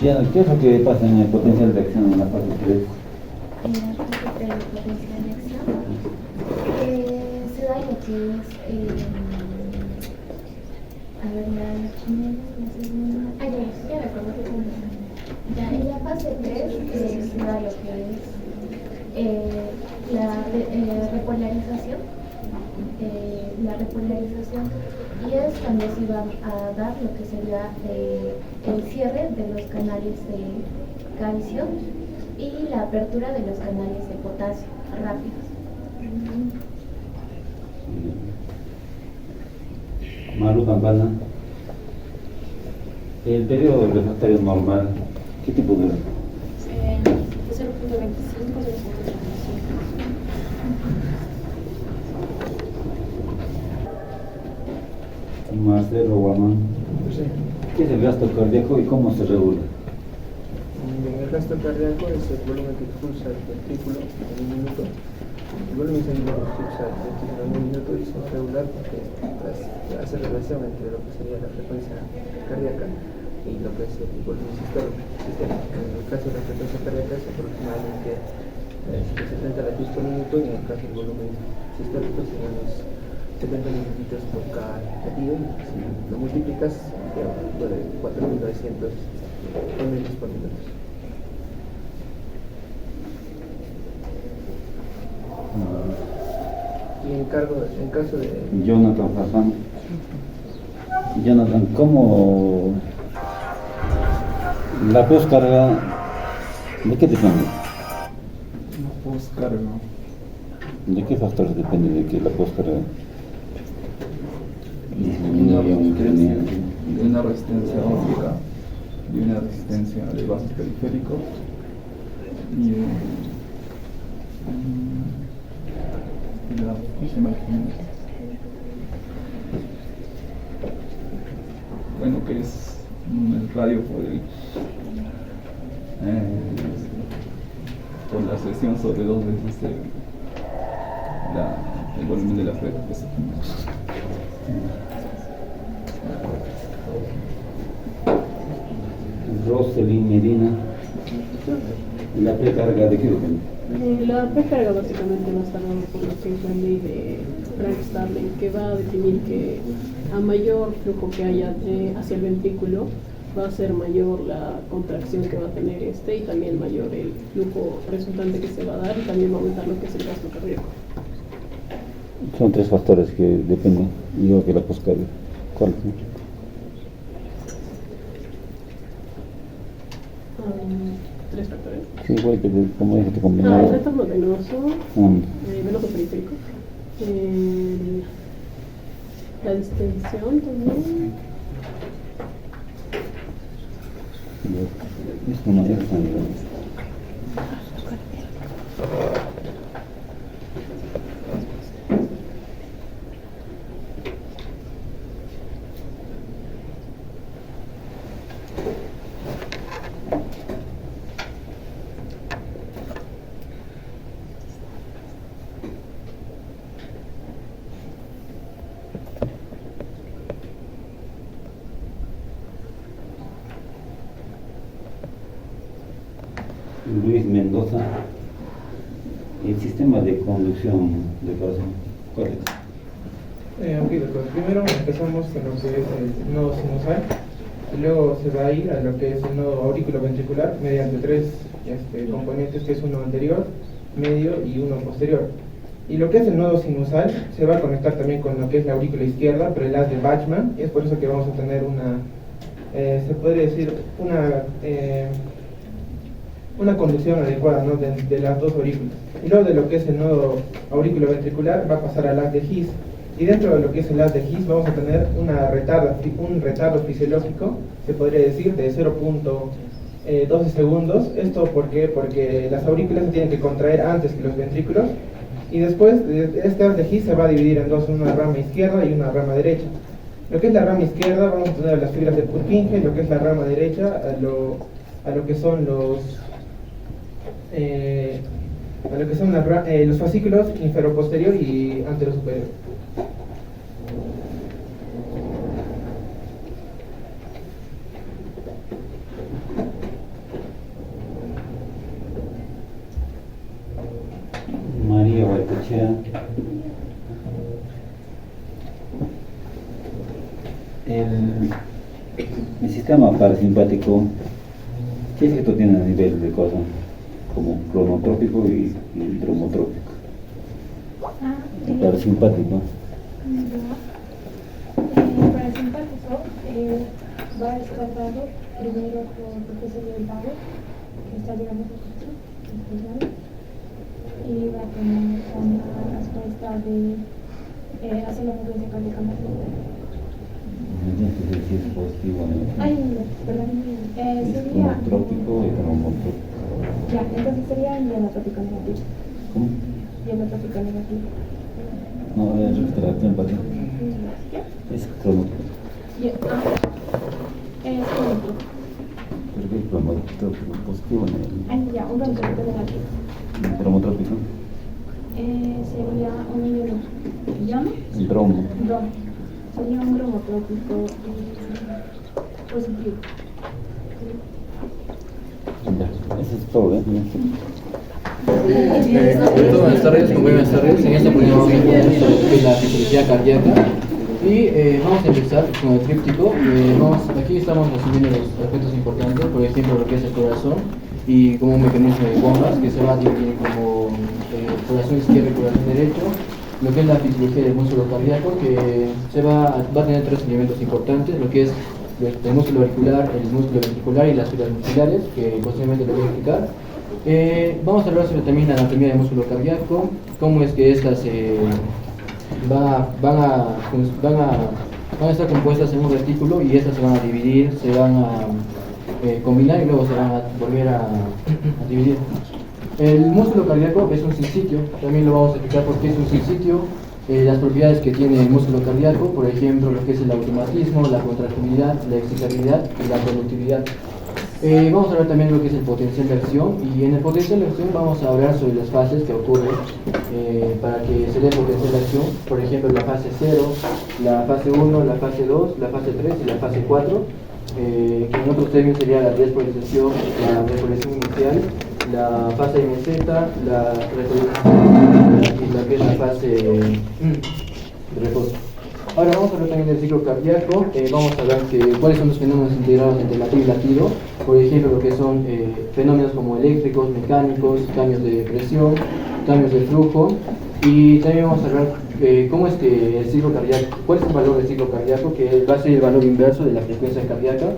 Ya, ¿qué es lo que pasa en el potencial de acción en la fase 3? En la fase de potencial de acción se da lo que es, a ver, la primera, la segunda, ya recuerdo que ya en la fase 3 se da lo que es repolarización, y es cuando se va a dar lo que sería el cierre de los canales de calcio y la apertura de los canales de potasio rápidos. Maru Campana, el periodo refractario normal, ¿qué tipo dura? 0.25, 0.35. Marcelo Guamán, Sí. ¿qué es el gasto cardíaco y cómo se regula? El gasto cardíaco es el volumen que expulsa el ventrículo en un minuto. El volumen sanguíneo que expulsa el ventrículo en un minuto y es regular porque hace relación entre lo que sería la frecuencia cardíaca y lo que es el volumen sistólico. En el caso de la frecuencia cardíaca es aproximadamente 70 latidos por minuto y en el caso del volumen sistólico serían los 70 mililitros por cada latido. Si lo multiplicas, de 4.900 mililitros por minuto. Y en caso de Jonathan Farfán. Jonathan, ¿cómo la postcarga, de qué depende? La postcarga ¿De qué factores depende de que la postcarga de una resistencia óptica, de una resistencia de vasos periféricos y la bueno, que es el radio por la sección sobre 2 veces el volumen de la placa que se forma. Roselyn Medina, ¿la precarga de qué depende? La precarga básicamente va a estar dada por lo que es la ley de Frank Starling, que va a definir que a mayor flujo que haya hacia el ventrículo, va a ser mayor la contracción que va a tener y también mayor el flujo resultante que se va a dar, y también va a aumentar lo que es el gasto cardíaco. Son 3 factores que dependen, igual que la postcarga. ¿Cuáles? 3 factores. Sí, igual que como dije, te El combinaba. retorno venoso, venoso periférico, la distensión también. Esto no es tan Luis Mendoza, el sistema de conducción de corazón, ¿cuál es? Ok, doctor. Primero empezamos con lo que es el nodo sinusal y luego se va a ir a lo que es el nodo auriculoventricular mediante 3 componentes, que es uno anterior, medio y uno posterior. Y lo que es el nodo sinusal se va a conectar también con lo que es la aurícula izquierda, pero el haz de Bachmann, y es por eso que vamos a tener se podría decir, una conducción adecuada, ¿no?, de las 2 aurículas. Y luego de lo que es el nodo auriculoventricular va a pasar al haz de His. Y dentro de lo que es el haz de His vamos a tener un retardo fisiológico, se podría decir, de 0.12 segundos. ¿Esto por qué? Porque las aurículas se tienen que contraer antes que los ventrículos. Y después este haz de His se va a dividir en dos, una rama izquierda y una rama derecha. Lo que es la rama izquierda vamos a tener las fibras de Purkinje, lo que es la rama derecha a lo que son los fascículos inferoposterior y anterosuperior. Ya. El sistema parasimpático, ¿qué efecto tiene a nivel de cosas? Como cronotrópico y dromotrópico. El parasimpático. El parasimpático va descargado primero por lo que es el vago, que está digamos aquí, y va a tener una respuesta de hacer la frecuencia cardíaca más lenta. Si es positivo o negativo. Ay, perdón, Es sería. cronotrópico y dromotrópico. Ya, entonces sería hielotrópico negativo. ¿Cómo? Hielotrópico negativo. No, es retracción para ti. Es cronotrópico. Es cronotrópico. ¿Pero qué es cronotrópico? ¿Positivo o negativo? Ay, ya, un cronotrópico negativo. ¿El dromotrópico? Sería un hielo. ¿Llama? El dromo. Dromo. Sería un dromotrópico positivo. Ya, eso es todo, ¿eh? Buenas tardes. En esta oportunidad vamos a hablar sobre la fisiología cardíaca y vamos a empezar con el tríptico. Aquí estamos asumiendo los aspectos importantes, por ejemplo lo que es el corazón y como un mecanismo de bombas que se va a dividir como corazón izquierdo y corazón derecho. Lo que es la fisiología del músculo cardíaco, que va a tener tres elementos importantes, lo que es el músculo auricular, el músculo ventricular y las fibras musculares, que posteriormente lo voy a explicar. Vamos a hablar sobre también la anatomía del músculo cardíaco, cómo es que estas van a estar compuestas en un retículo y estas se van a dividir, se van a combinar y luego se van a volver a dividir. El músculo cardíaco es un sinsitio, también lo vamos a explicar por qué es un sinsitio, las propiedades que tiene el músculo cardíaco, por ejemplo, lo que es el automatismo, la contractilidad, la excitabilidad y la productividad. Vamos a hablar también de lo que es el potencial de acción, y en el potencial de acción vamos a hablar sobre las fases que ocurren para que se dé el potencial de acción, por ejemplo, la fase 0, la fase 1, la fase 2, la fase 3 y la fase 4, que en otros términos sería la despolarización, la repolarización inicial, la fase meseta, la repolarización y la que es la fase de reposo. Ahora vamos a hablar también del ciclo cardíaco. Vamos a hablar cuáles son los fenómenos integrados entre latido y latido, por ejemplo lo que son fenómenos como eléctricos, mecánicos, cambios de presión, cambios de flujo, y también vamos a hablar cómo es que el ciclo cardíaco, cuál es el valor del ciclo cardíaco, que va a ser el valor inverso de la frecuencia cardíaca.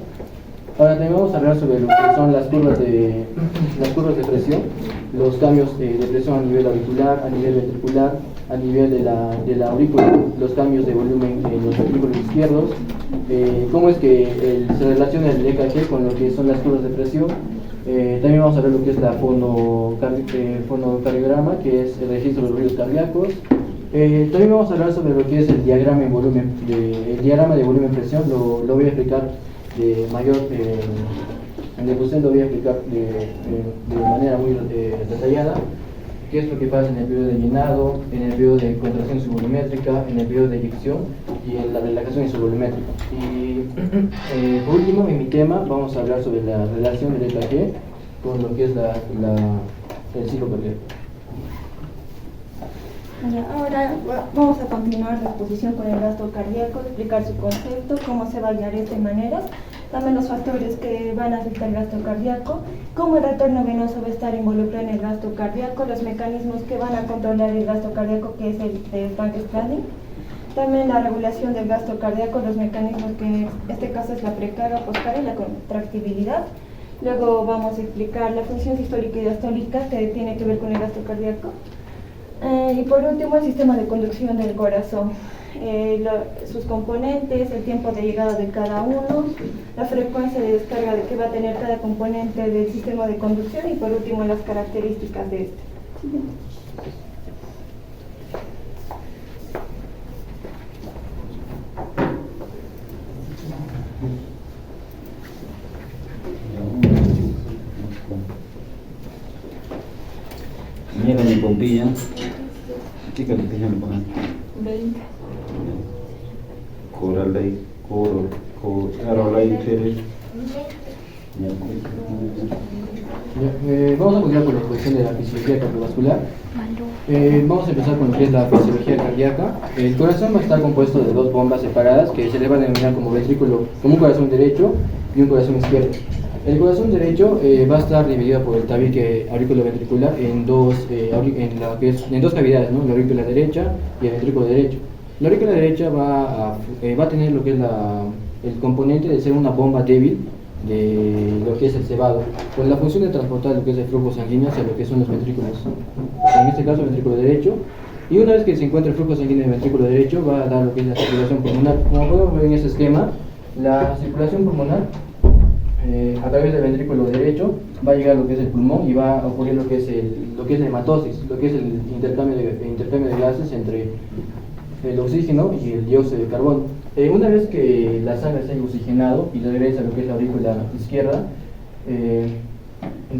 Ahora también vamos a hablar sobre lo que son las curvas de presión, los cambios de presión a nivel auricular, a nivel ventricular, a nivel de la aurícula, los cambios de volumen en los ventrículos izquierdos, cómo es que se relaciona el EKG con lo que son las curvas de presión. También vamos a ver lo que es la fonocardiograma, que es el registro de los ruidos cardíacos. También vamos a hablar sobre lo que es el diagrama de volumen-presión, lo voy a explicar de mayor, en difusión lo voy a explicar de manera muy detallada, qué es lo que pasa en el periodo de llenado, en el periodo de contracción subvolumétrica, en el periodo de eyección y en la relajación subvolumétrica. Y por último, en mi tema, vamos a hablar sobre la relación del EKG con lo que es el ciclo cardíaco. Ahora vamos a continuar la exposición con el gasto cardíaco, explicar su concepto, cómo se va a guiar de maneras, también los factores que van a afectar el gasto cardíaco, cómo el retorno venoso va a estar involucrado en el gasto cardíaco, los mecanismos que van a controlar el gasto cardíaco, que es el Frank-Starling, también la regulación del gasto cardíaco, los mecanismos que en este caso es la precarga, poscarga y la contractibilidad. Luego vamos a explicar la función sistólica y diastólica que tiene que ver con el gasto cardíaco. Y por último, el sistema de conducción del corazón, sus componentes, el tiempo de llegada de cada uno, la frecuencia de descarga que va a tener cada componente del sistema de conducción y por último las características de este. Mira mi bombilla. ¿Qué calificación le ponen? 20. Coralay Pérez. Vamos a continuar con la cuestión de la fisiología cardiovascular. Vamos a empezar con lo que es la fisiología cardíaca. El corazón va a estar compuesto de dos bombas separadas que se le va a denominar como ventrículo, como un corazón derecho y un corazón izquierdo. El corazón derecho va a estar dividido por el tabique auriculoventricular en dos cavidades, ¿no? La aurícula derecha y el ventrículo derecho. La aurícula derecha va a tener lo que es el componente de ser una bomba débil de lo que es el cebado, con la función de transportar lo que es el flujo sanguíneo hacia lo que son los ventrículos, en este caso el ventrículo derecho, y una vez que se encuentra el flujo sanguíneo del ventrículo derecho va a dar lo que es la circulación pulmonar. Como podemos ver en este esquema, la circulación pulmonar a través del ventrículo derecho va a llegar a lo que es el pulmón y va a ocurrir lo que es la hematosis, lo que es el intercambio de gases entre el oxígeno y el dióxido de carbono. Una vez que la sangre se haya oxigenado y regresa a lo que es la aurícula izquierda,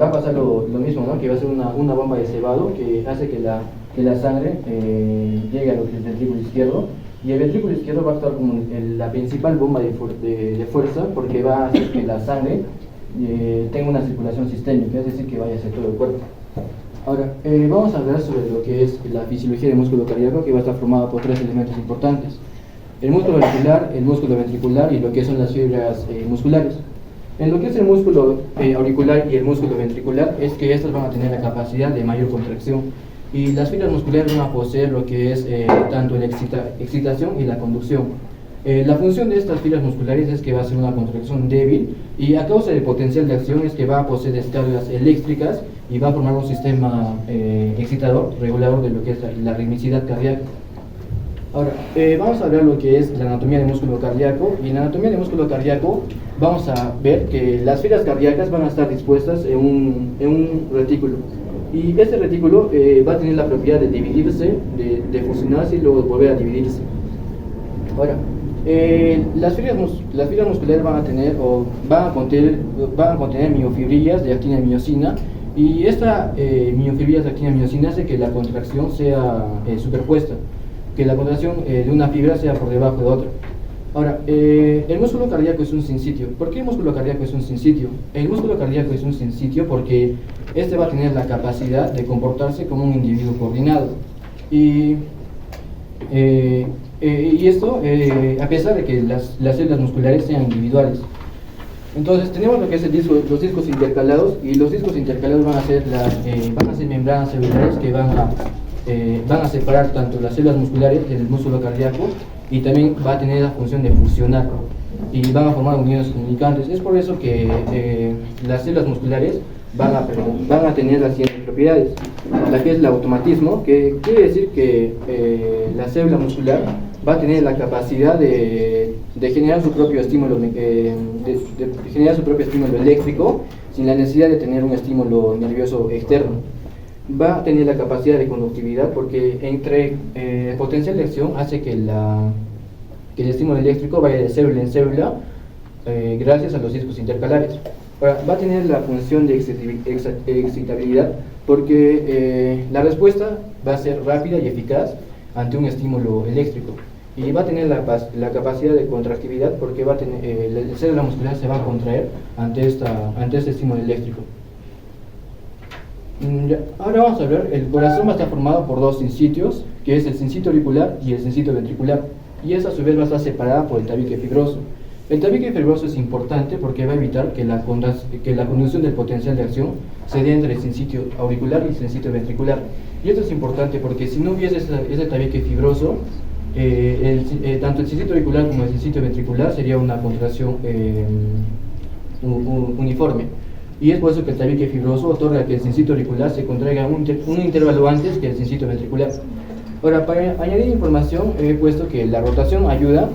va a pasar lo mismo, ¿no? Que va a ser una bomba de cebado que hace que la sangre llegue a lo que es el ventrículo izquierdo, y el ventrículo izquierdo va a estar como la principal bomba de fuerza, porque va a hacer que la sangre tenga una circulación sistémica, es decir, que vaya hacia todo el cuerpo. Ahora, vamos a hablar sobre lo que es la fisiología del músculo cardíaco, que va a estar formada por tres elementos importantes: el músculo auricular, el músculo ventricular y lo que son las fibras musculares. En lo que es el músculo auricular y el músculo ventricular, es que estos van a tener la capacidad de mayor contracción, y las fibras musculares van a poseer lo que es tanto la excitación y la conducción. La función de estas fibras musculares es que va a ser una contracción débil, y a causa del potencial de acción es que va a poseer descargas eléctricas y va a formar un sistema excitador, regulador de lo que es la ritmicidad cardíaca. Ahora, vamos a hablar lo que es la anatomía del músculo cardíaco, y en la anatomía del músculo cardíaco vamos a ver que las fibras cardíacas van a estar dispuestas en un retículo, y este retículo va a tener la propiedad de dividirse, de fusionarse y luego volver a dividirse. Ahora, las fibras musculares van a contener miofibrillas de actina y miosina, y esta miofibrillas de actina y miosina hace que la contracción sea superpuesta, que la contracción de una fibra sea por debajo de otra. Ahora, el músculo cardíaco es un sinsitio. ¿Por qué el músculo cardíaco es un sinsitio? El músculo cardíaco es un sinsitio porque este va a tener la capacidad de comportarse como un individuo coordinado. Y esto a pesar de que las células musculares sean individuales. Entonces tenemos lo que es los discos intercalados, y los discos intercalados van a ser membranas celulares que van a separar tanto las células musculares del músculo cardíaco, y también va a tener la función de fusionar y van a formar uniones comunicantes. Es por eso que las células musculares van a tener las siguientes propiedades: la que es el automatismo, que quiere decir que la célula muscular va a tener la capacidad de generar su propio estímulo, eléctrico sin la necesidad de tener un estímulo nervioso externo. Va a tener la capacidad de conductividad, porque entre el potencial de acción hace que el estímulo eléctrico vaya de célula en célula gracias a los discos intercalares. Ahora, va a tener la función de excitabilidad, porque la respuesta va a ser rápida y eficaz ante un estímulo eléctrico, y va a tener la capacidad de contractividad, porque la célula muscular se va a contraer ante este estímulo eléctrico. Ahora vamos a ver, el corazón va a estar formado por dos sinsitios, que es el sinsitio auricular y el sinsitio ventricular, y esa a su vez va a estar separada por el tabique fibroso. El tabique fibroso es importante porque va a evitar que la conducción del potencial de acción se dé entre el sinsitio auricular y el sinsitio ventricular. Y esto es importante porque si no hubiese ese tabique fibroso, tanto el sinsitio auricular como el sinsitio ventricular sería una contracción uniforme. Y es por eso que el tabique fibroso otorga que el sinsitio auricular se contraiga un intervalo antes que el sinsitio ventricular. Ahora, para añadir información, he puesto que la rotación ayuda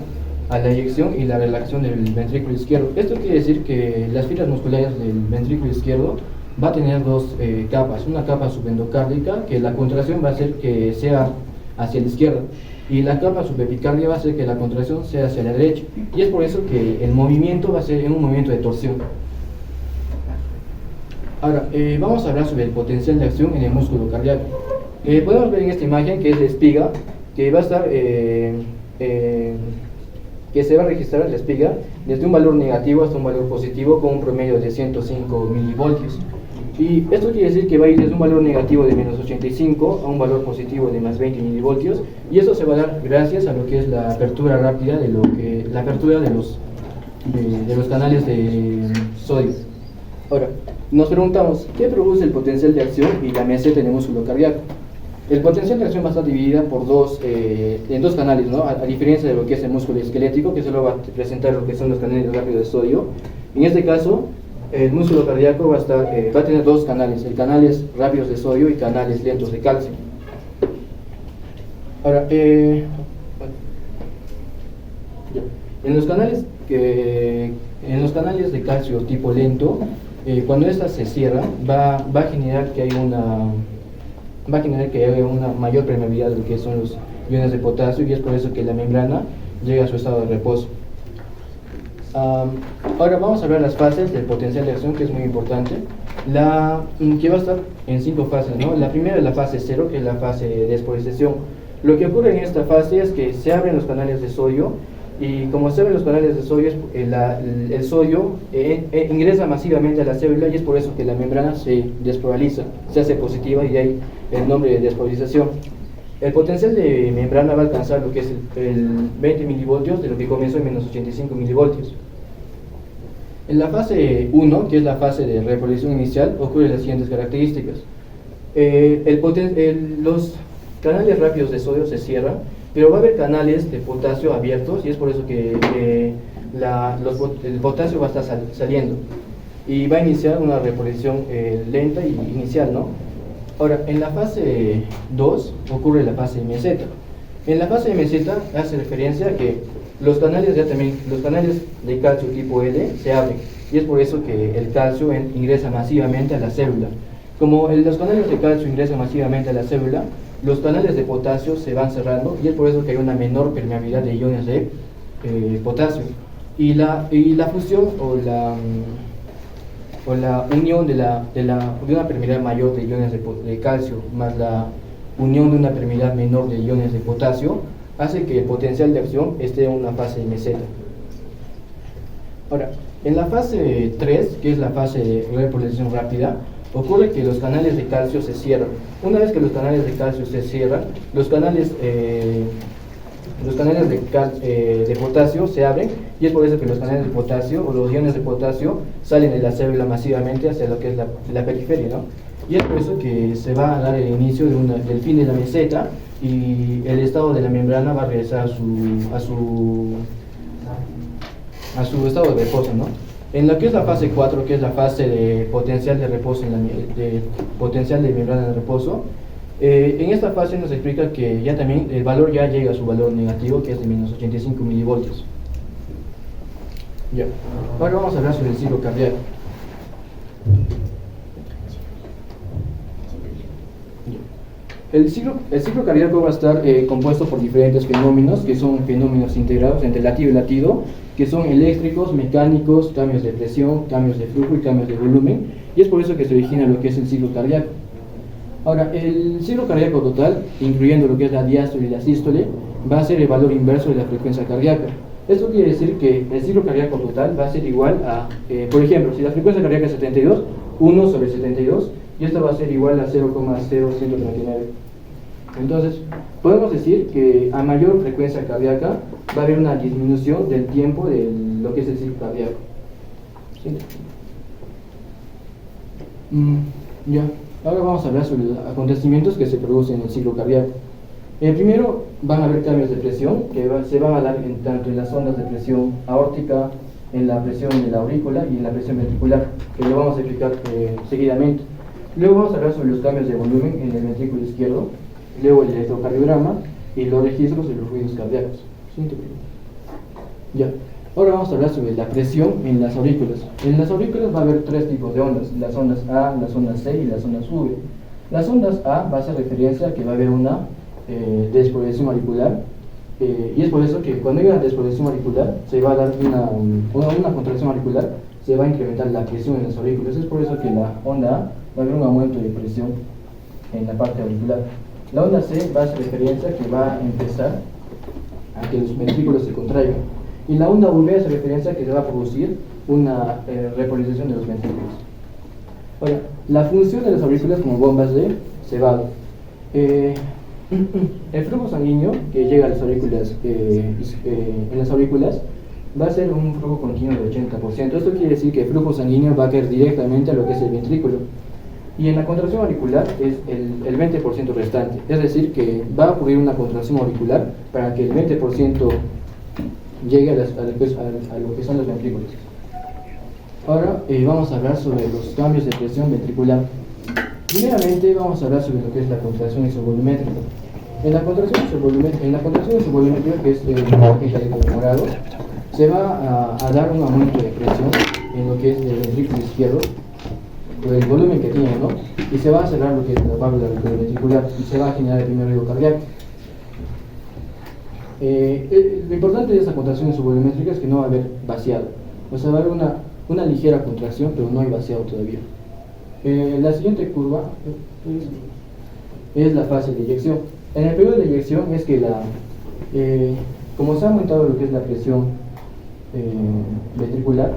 a la eyección y la relajación del ventrículo izquierdo. Esto quiere decir que las fibras musculares del ventrículo izquierdo va a tener dos capas: una capa subendocárdica, que la contracción va a hacer que sea hacia la izquierda, y la capa subepicardia va a hacer que la contracción sea hacia la derecha, y es por eso que el movimiento va a ser en un movimiento de torsión. Ahora, vamos a hablar sobre el potencial de acción en el músculo cardíaco. Podemos ver en esta imagen que es la espiga, que va a estar que se va a registrar la espiga desde un valor negativo hasta un valor positivo con un promedio de 105 milivoltios. Y esto quiere decir que va a ir desde un valor negativo de menos 85 a un valor positivo de más 20 milivoltios, y eso se va a dar gracias a lo que es la apertura rápida de la apertura de los canales de sodio. Ahora, nos preguntamos, ¿qué produce el potencial de acción y la meseta en el músculo cardíaco? El potencial de acción va a estar dividida por en dos canales, ¿no? A diferencia de lo que es el músculo esquelético, que solo va a presentar lo que son los canales rápidos de sodio. En este caso, el músculo cardíaco va a tener dos canales, canales rápidos de sodio y canales lentos de calcio. Ahora, en los canales de calcio tipo lento, cuando esta se cierra, va a generar que haya una mayor permeabilidad de lo que son los iones de potasio, y es por eso que la membrana llega a su estado de reposo. Ahora vamos a ver las fases del potencial de acción, que es muy importante, que va a estar en 5 fases, ¿no? La primera es la fase 0, que es la fase de despolarización. Lo que ocurre en esta fase es que se abren los canales de sodio, y como se abren los canales de sodio, el sodio ingresa masivamente a la célula, y es por eso que la membrana se despolariza, se hace positiva, y de ahí el nombre de despolarización. El potencial de membrana va a alcanzar lo que es el 20 milivoltios, de lo que comenzó en menos 85 milivoltios. En la fase 1, que es la fase de repolarización inicial, ocurren las siguientes características. Los canales rápidos de sodio se cierran, pero va a haber canales de potasio abiertos, y es por eso que el potasio va a estar saliendo, y va a iniciar una repolarización lenta y inicial, ¿no? Ahora, en la fase 2 ocurre la fase de meseta. En la fase de meseta hace referencia a que los canales de calcio tipo L se abren, y es por eso que el calcio ingresa masivamente a la célula. Como los canales de calcio ingresan masivamente a la célula, los canales de potasio se van cerrando, y es por eso que hay una menor permeabilidad de iones de potasio. Y la fusión o la unión de una permeabilidad mayor de iones de calcio más la unión de una permeabilidad menor de iones de potasio hace que el potencial de acción esté en una fase de meseta. Ahora, en la fase 3, que es la fase de repolarización rápida, ocurre que los canales de calcio se cierran. Una vez que los canales de calcio se cierran, los canales de potasio se abren, y es por eso que los canales de potasio o los iones de potasio salen de la célula masivamente hacia lo que es la periferia, ¿no? Y es por eso que se va a dar el inicio del fin de la meseta, y el estado de la membrana va a regresar a su estado de reposo, ¿no? En lo que es la fase 4, que es la fase de potencial de reposo, potencial de membrana de reposo, en esta fase nos explica que ya también el valor ya llega a su valor negativo, que es de menos 85 milivoltios. Ya. Ahora vamos a hablar sobre el ciclo cardíaco. El ciclo cardíaco va a estar compuesto por diferentes fenómenos, que son fenómenos integrados entre latido y latido, que son eléctricos, mecánicos, cambios de presión, cambios de flujo y cambios de volumen, y es por eso que se origina lo que es el ciclo cardíaco. Ahora, el ciclo cardíaco total, incluyendo lo que es la diástole y la sístole, va a ser el valor inverso de la frecuencia cardíaca. Esto quiere decir que el ciclo cardíaco total va a ser igual a, por ejemplo, si la frecuencia cardíaca es 72, 1 sobre 72, y esto va a ser igual a 0,0139. Entonces, podemos decir que a mayor frecuencia cardíaca va a haber una disminución del tiempo de lo que es el ciclo cardíaco. ¿Sí? Ya. Ahora vamos a hablar sobre los acontecimientos que se producen en el ciclo cardíaco. Primero van a haber cambios de presión que se van a dar tanto en las ondas de presión aórtica, en la presión de la aurícula y en la presión ventricular, que lo vamos a explicar seguidamente. Luego vamos a hablar sobre los cambios de volumen en el ventrículo izquierdo, luego el electrocardiograma y los registros de los ruidos cardíacos. Ya. Ahora vamos a hablar sobre la presión en las aurículas. En las aurículas va a haber 3 tipos de ondas: las ondas A, las ondas C y las ondas V. Las ondas A va a hacer referencia a que va a haber una despolarización auricular, y es por eso que cuando hay una despolarización auricular se va a dar una contracción auricular, se va a incrementar la presión en las aurículas. Es por eso que la onda A va a haber un aumento de presión en la parte auricular. La onda C va a hacer referencia a que va a empezar a que los ventrículos se contraigan. Y la onda V hace referencia a que se va a producir una repolarización de los ventrículos. Ahora, la función de las aurículas como bombas de cebado. El flujo sanguíneo que llega a las aurículas, en las aurículas, va a ser un flujo continuo del 80%. Esto quiere decir que el flujo sanguíneo va a caer directamente a lo que es el ventrículo. Y en la contracción auricular es el 20% restante. Es decir, que va a ocurrir una contracción auricular para que el 20% llegue a lo que son los ventrículos. Ahora vamos a hablar sobre los cambios de presión ventricular. Primeramente vamos a hablar sobre lo que es la contracción isovolumétrica. En la contracción isovolumétrica, que es el morado, se va a dar un aumento de presión en lo que es el ventrículo izquierdo, por el volumen que tiene, ¿no? Y se va a cerrar lo que es la válvula ventricular y se va a generar el primer ruido cardíaco. Lo importante de esta contracción isovolumétrica es que no va a haber vaciado. O sea, va a haber una ligera contracción, pero no hay vaciado todavía. La siguiente curva es la fase de eyección. En el periodo de eyección es que como se ha aumentado lo que es la presión ventricular,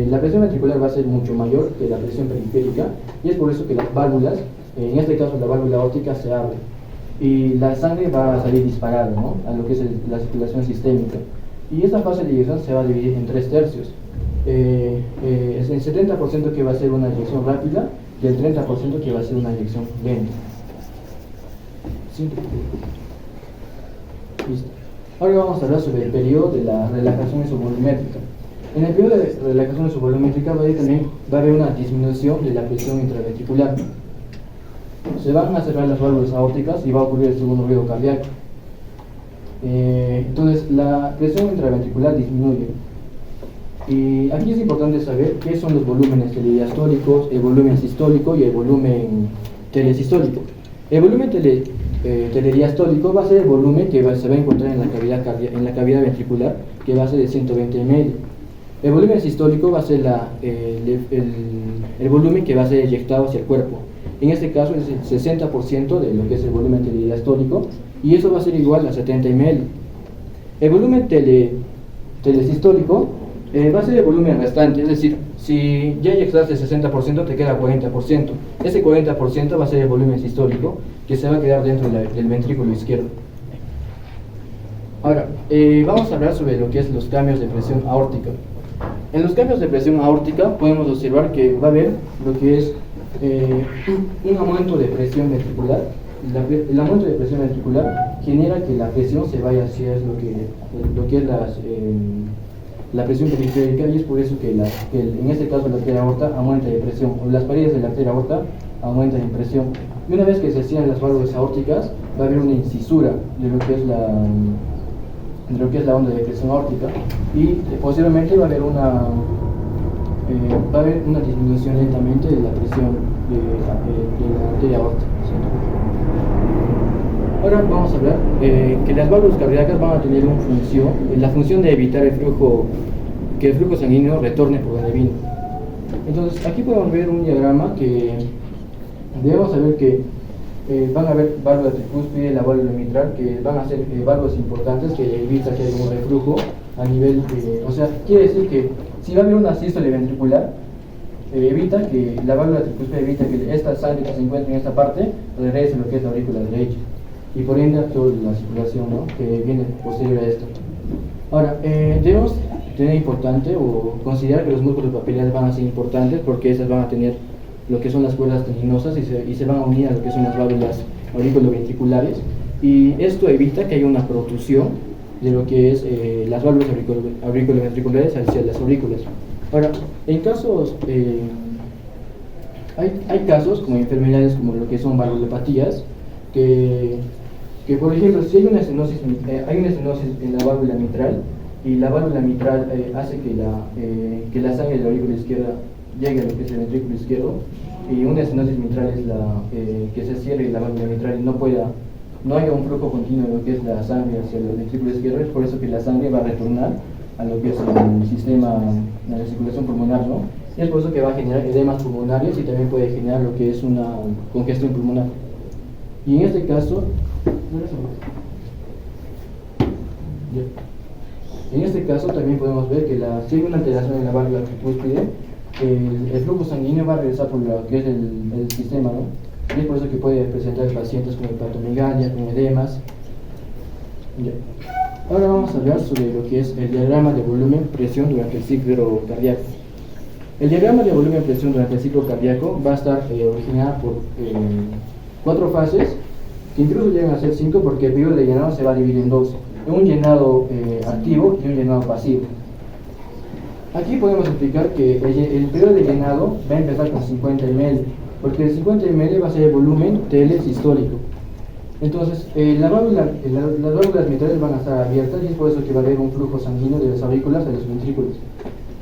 la presión ventricular va a ser mucho mayor que la presión periférica, y es por eso que las válvulas, en este caso la válvula aórtica, se abre y la sangre va a salir disparada, ¿no?, a lo que es la circulación sistémica. Y esta fase de eyección se va a dividir en 3 tercios. Es el 70% que va a ser una eyección rápida y el 30% que va a ser una eyección lenta. ¿Sí? Listo. Ahora vamos a hablar sobre el periodo de la relajación isovolumétrica. En el periodo de relajación isovolumétrica va a haber una disminución de la presión intraventricular. Se van a cerrar las válvulas aórticas y va a ocurrir el segundo ruido cardíaco. Entonces la presión intraventricular disminuye. Y aquí es importante saber qué son los volúmenes telediastólicos, el volumen sistólico y el volumen telesistólico. El volumen telediastólico va a ser el volumen que se va a encontrar en la cavidad ventricular, que va a ser de 120 ml. El volumen sistólico va a ser el volumen que va a ser eyectado hacia el cuerpo. En este caso es el 60% de lo que es el volumen telediastólico, y eso va a ser igual a 70 ml. El volumen telesistólico va a ser el volumen restante, es decir, si ya eyectaste el 60%, te queda 40%. Ese 40% va a ser el volumen sistólico, que se va a quedar dentro del ventrículo izquierdo. Ahora, vamos a hablar sobre lo que es los cambios de presión aórtica. En los cambios de presión aórtica podemos observar que va a haber lo que es un aumento de presión ventricular. El aumento de presión ventricular genera que la presión se vaya hacia lo que es la presión periférica, y es por eso que en este caso la arteria aorta aumenta de presión, o las paredes de la arteria aorta aumentan de presión. Y una vez que se cierran las válvulas aórticas, va a haber una incisura de lo que es la onda de presión aórtica, y posiblemente va a haber una disminución lentamente de la presión de la arteria aorta. Ahora vamos a hablar que las válvulas cardíacas van a tener la función de evitar que el flujo sanguíneo retorne por donde vino. Entonces aquí podemos ver un diagrama que debemos saber que van a haber válvulas tricúspide y la válvula mitral, que van a ser válvulas importantes que evitan que haya un reflujo a nivel o sea, quiere decir que si va a haber una sístole ventricular, evita que la válvula tricúspide evita que esta sangre que se encuentra en esta parte regrese a lo que es la aurícula derecha, y por ende a toda la circulación, ¿no?, que viene posterior a esto. Ahora, debemos tener importante o considerar que los músculos papilares van a ser importantes, porque esas van a tener lo que son las cuerdas tendinosas y se van a unir a lo que son las válvulas auriculoventriculares, y esto evita que haya una protrusión de lo que es las válvulas auriculoventriculares hacia las aurículas. Ahora, en casos, hay casos como enfermedades como lo que son valvulopatías, que por ejemplo, si hay una estenosis en la válvula mitral, y la válvula mitral hace que la sangre de la aurícula izquierda llegue a lo que es el ventrículo izquierdo, y una estenosis mitral es que se cierre la válvula mitral y no haya un flujo continuo de lo que es la sangre hacia el ventrículo izquierdo. Es por eso que la sangre va a retornar a lo que es el sistema de la circulación pulmonar, ¿no? Y es por eso que va a generar edemas pulmonarios, y también puede generar lo que es una congestión pulmonar. Y en este caso, también podemos ver que si hay una alteración en la válvula tricúspide, el flujo sanguíneo va a regresar por lo que es el sistema, ¿no? Y es por eso que puede presentar pacientes con hepatomegalia, con edemas. Ya. Ahora vamos a hablar sobre lo que es el diagrama de volumen presión durante el ciclo cardíaco. El diagrama de volumen presión durante el ciclo cardíaco va a estar originado por 4 fases, que incluso llegan a ser 5 porque el periodo de llenado se va a dividir en 2, un llenado activo y un llenado pasivo. Aquí podemos explicar que el periodo de llenado va a empezar con 50 ml, porque el 50 ml va a ser el volumen TL sistólico. Entonces, las válvulas mitrales van a estar abiertas y es por eso que va a haber un flujo sanguíneo de las aurículas a los ventrículos.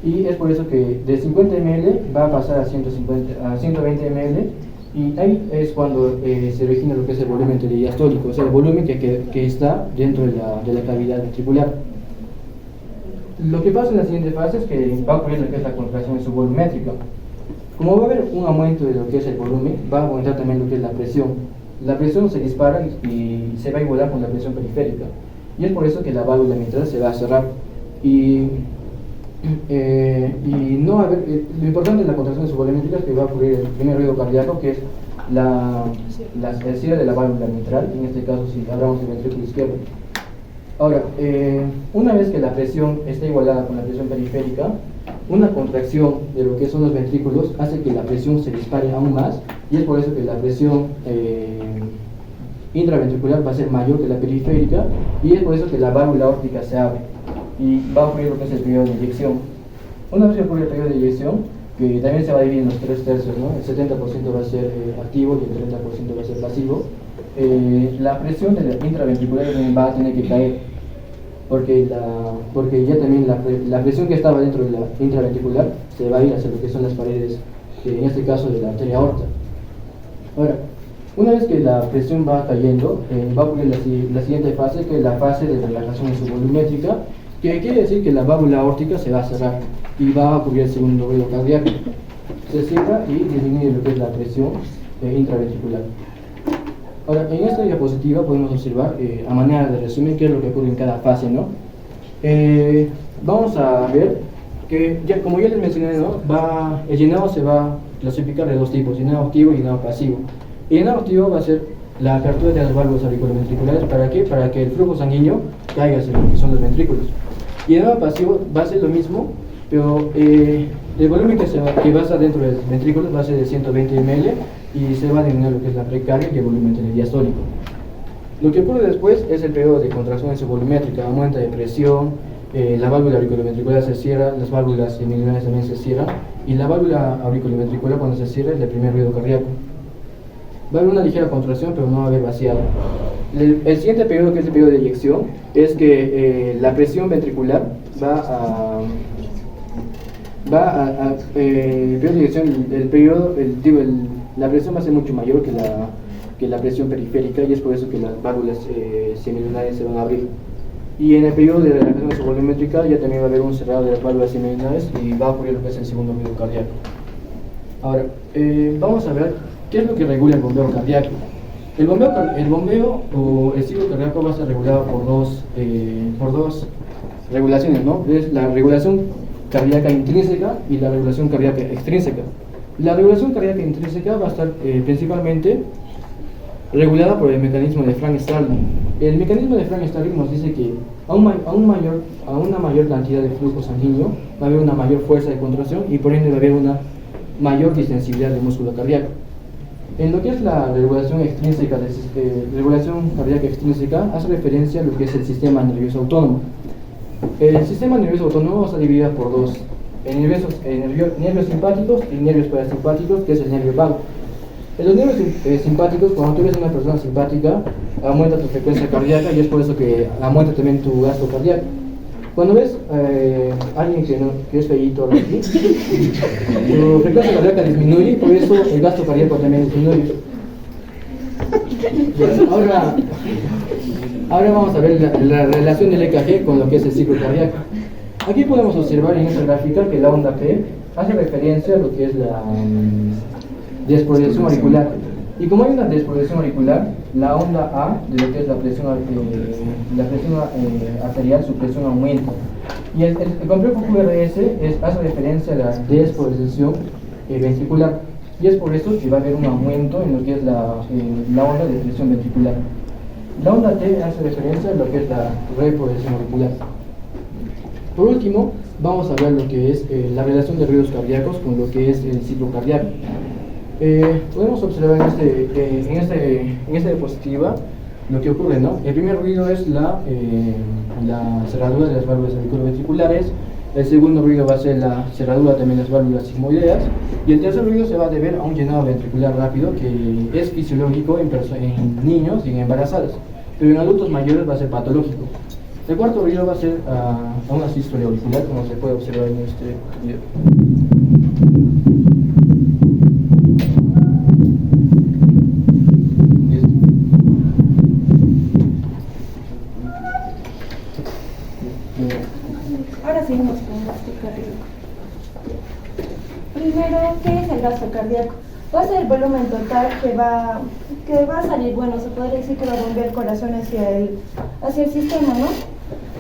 Y es por eso que de 50 ml va a pasar a 120 ml y ahí es cuando se origina lo que es el volumen telediastólico, o sea, el volumen que está dentro de la cavidad ventricular. Lo que pasa en la siguiente fase es que va a ocurrir lo que es la contracción subvolumétrica. Como va a haber un aumento de lo que es el volumen, va a aumentar también lo que es la presión. La presión se dispara y se va a igualar con la presión periférica. Y es por eso que la válvula mitral se va a cerrar. Y no haber, lo importante de la contracción subvolumétrica es que va a ocurrir el primer ruido cardíaco, que es el cierre de la válvula mitral, en este caso si hablamos del ventrículo izquierdo. Ahora, una vez que la presión está igualada con la presión periférica, una contracción de lo que son los ventrículos hace que la presión se dispare aún más, y es por eso que la presión intraventricular va a ser mayor que la periférica, y es por eso que la válvula aórtica se abre y va a ocurrir lo que es el periodo de eyección. Una vez que ocurre el periodo de eyección, que también se va a dividir en los 3 tercios, ¿no? El 70% va a ser activo y el 30% va a ser pasivo. La presión de la intraventricular va a tener que caer, porque ya también la presión que estaba dentro de la intraventricular se va a ir hacia lo que son las paredes, en este caso de la arteria aorta. Ahora, una vez que la presión va cayendo, va a ocurrir la siguiente fase, que es la fase de relajación subvolumétrica, que quiere decir que la válvula aórtica se va a cerrar y va a ocurrir el segundo ruido cardíaco. Se cierra y disminuye lo que es la presión intraventricular. Ahora, en esta diapositiva podemos observar, a manera de resumen, qué es lo que ocurre en cada fase, ¿no? Vamos a ver que, como ya les mencioné, ¿no? El llenado se va a clasificar de 2 tipos, llenado activo y llenado pasivo. El llenado activo va a ser la apertura de las válvulas auriculoventriculares. ¿Para qué? Para que el flujo sanguíneo caiga hacia lo que son los ventrículos. Y el llenado pasivo va a ser lo mismo, pero el volumen que va a estar dentro del ventrículo va a ser de 120 ml y se va a disminuir lo que es la precarga y el volumen telediastólico. Lo que ocurre después es el periodo de contracción subvolumétrica, aumento de presión, la válvula auriculoventricular se cierra, las válvulas semilunares también se cierran, y la válvula auriculoventricular cuando se cierra es el primer ruido cardíaco. Va a haber una ligera contracción, pero no va a haber vaciado. El siguiente periodo, que es el periodo de eyección, es que la presión ventricular el periodo de eyección, la presión va a ser mucho mayor que la presión periférica, y es por eso que las válvulas semilunares se van a abrir. Y en el periodo de relajación subvolumétrica ya también va a haber un cerrado de las válvulas semilunares y va a ocurrir lo que es el segundo ruido cardíaco. Ahora, vamos a ver qué es lo que regula el bombeo cardíaco. El bombeo o el ciclo cardíaco va a ser regulado por dos regulaciones, ¿no? Es la regulación cardíaca intrínseca y la regulación cardíaca extrínseca. La regulación cardíaca intrínseca va a estar principalmente regulada por el mecanismo de Frank-Starling. El mecanismo de Frank-Starling nos dice que a una mayor cantidad de flujo sanguíneo va a haber una mayor fuerza de contracción y por ende va a haber una mayor distensibilidad del músculo cardíaco. En lo que es la regulación extrínseca, regulación cardíaca extrínseca, hace referencia a lo que es el sistema nervioso autónomo. El sistema nervioso autónomo está dividido por dos nervios simpáticos y nervios parasimpáticos, que es el nervio vago. En los nervios simpáticos, cuando tú ves a una persona simpática, aumenta tu frecuencia cardíaca y es por eso que aumenta también tu gasto cardíaco. Cuando ves a alguien que es feíto, aquí, tu frecuencia cardíaca disminuye y por eso el gasto cardíaco también disminuye. Ahora vamos a ver la relación del EKG con lo que es el ciclo cardíaco. Aquí podemos observar en esta gráfica que la onda P hace referencia a lo que es la desproyección auricular. Y como hay una desproyección auricular, la onda A, de lo que es la presión arterial, su presión aumenta. Y el complejo QRS hace referencia a la despolarización ventricular, y es por eso que va a haber un aumento en lo que es la onda de presión ventricular. La onda T hace referencia a lo que es la repolarización auricular. Por último, vamos a ver lo que es la relación de ruidos cardíacos con lo que es el ciclo cardíaco. Podemos observar en esta diapositiva lo que ocurre, ¿no? El primer ruido es la cerradura de las válvulas auriculoventriculares. El segundo ruido va a ser la cerradura también de las válvulas sigmoideas, y el tercer ruido se va a deber a un llenado ventricular rápido que es fisiológico en niños y en embarazadas, pero en adultos mayores va a ser patológico. El cuarto ruido va a ser a una sístole auricular, como se puede observar en este video. Ahora seguimos con el gasto cardíaco. Primero, ¿qué es el gasto cardíaco? Va a ser el volumen total que va a salir, bueno, se podría decir que va a bombear el corazón hacia el sistema, ¿no?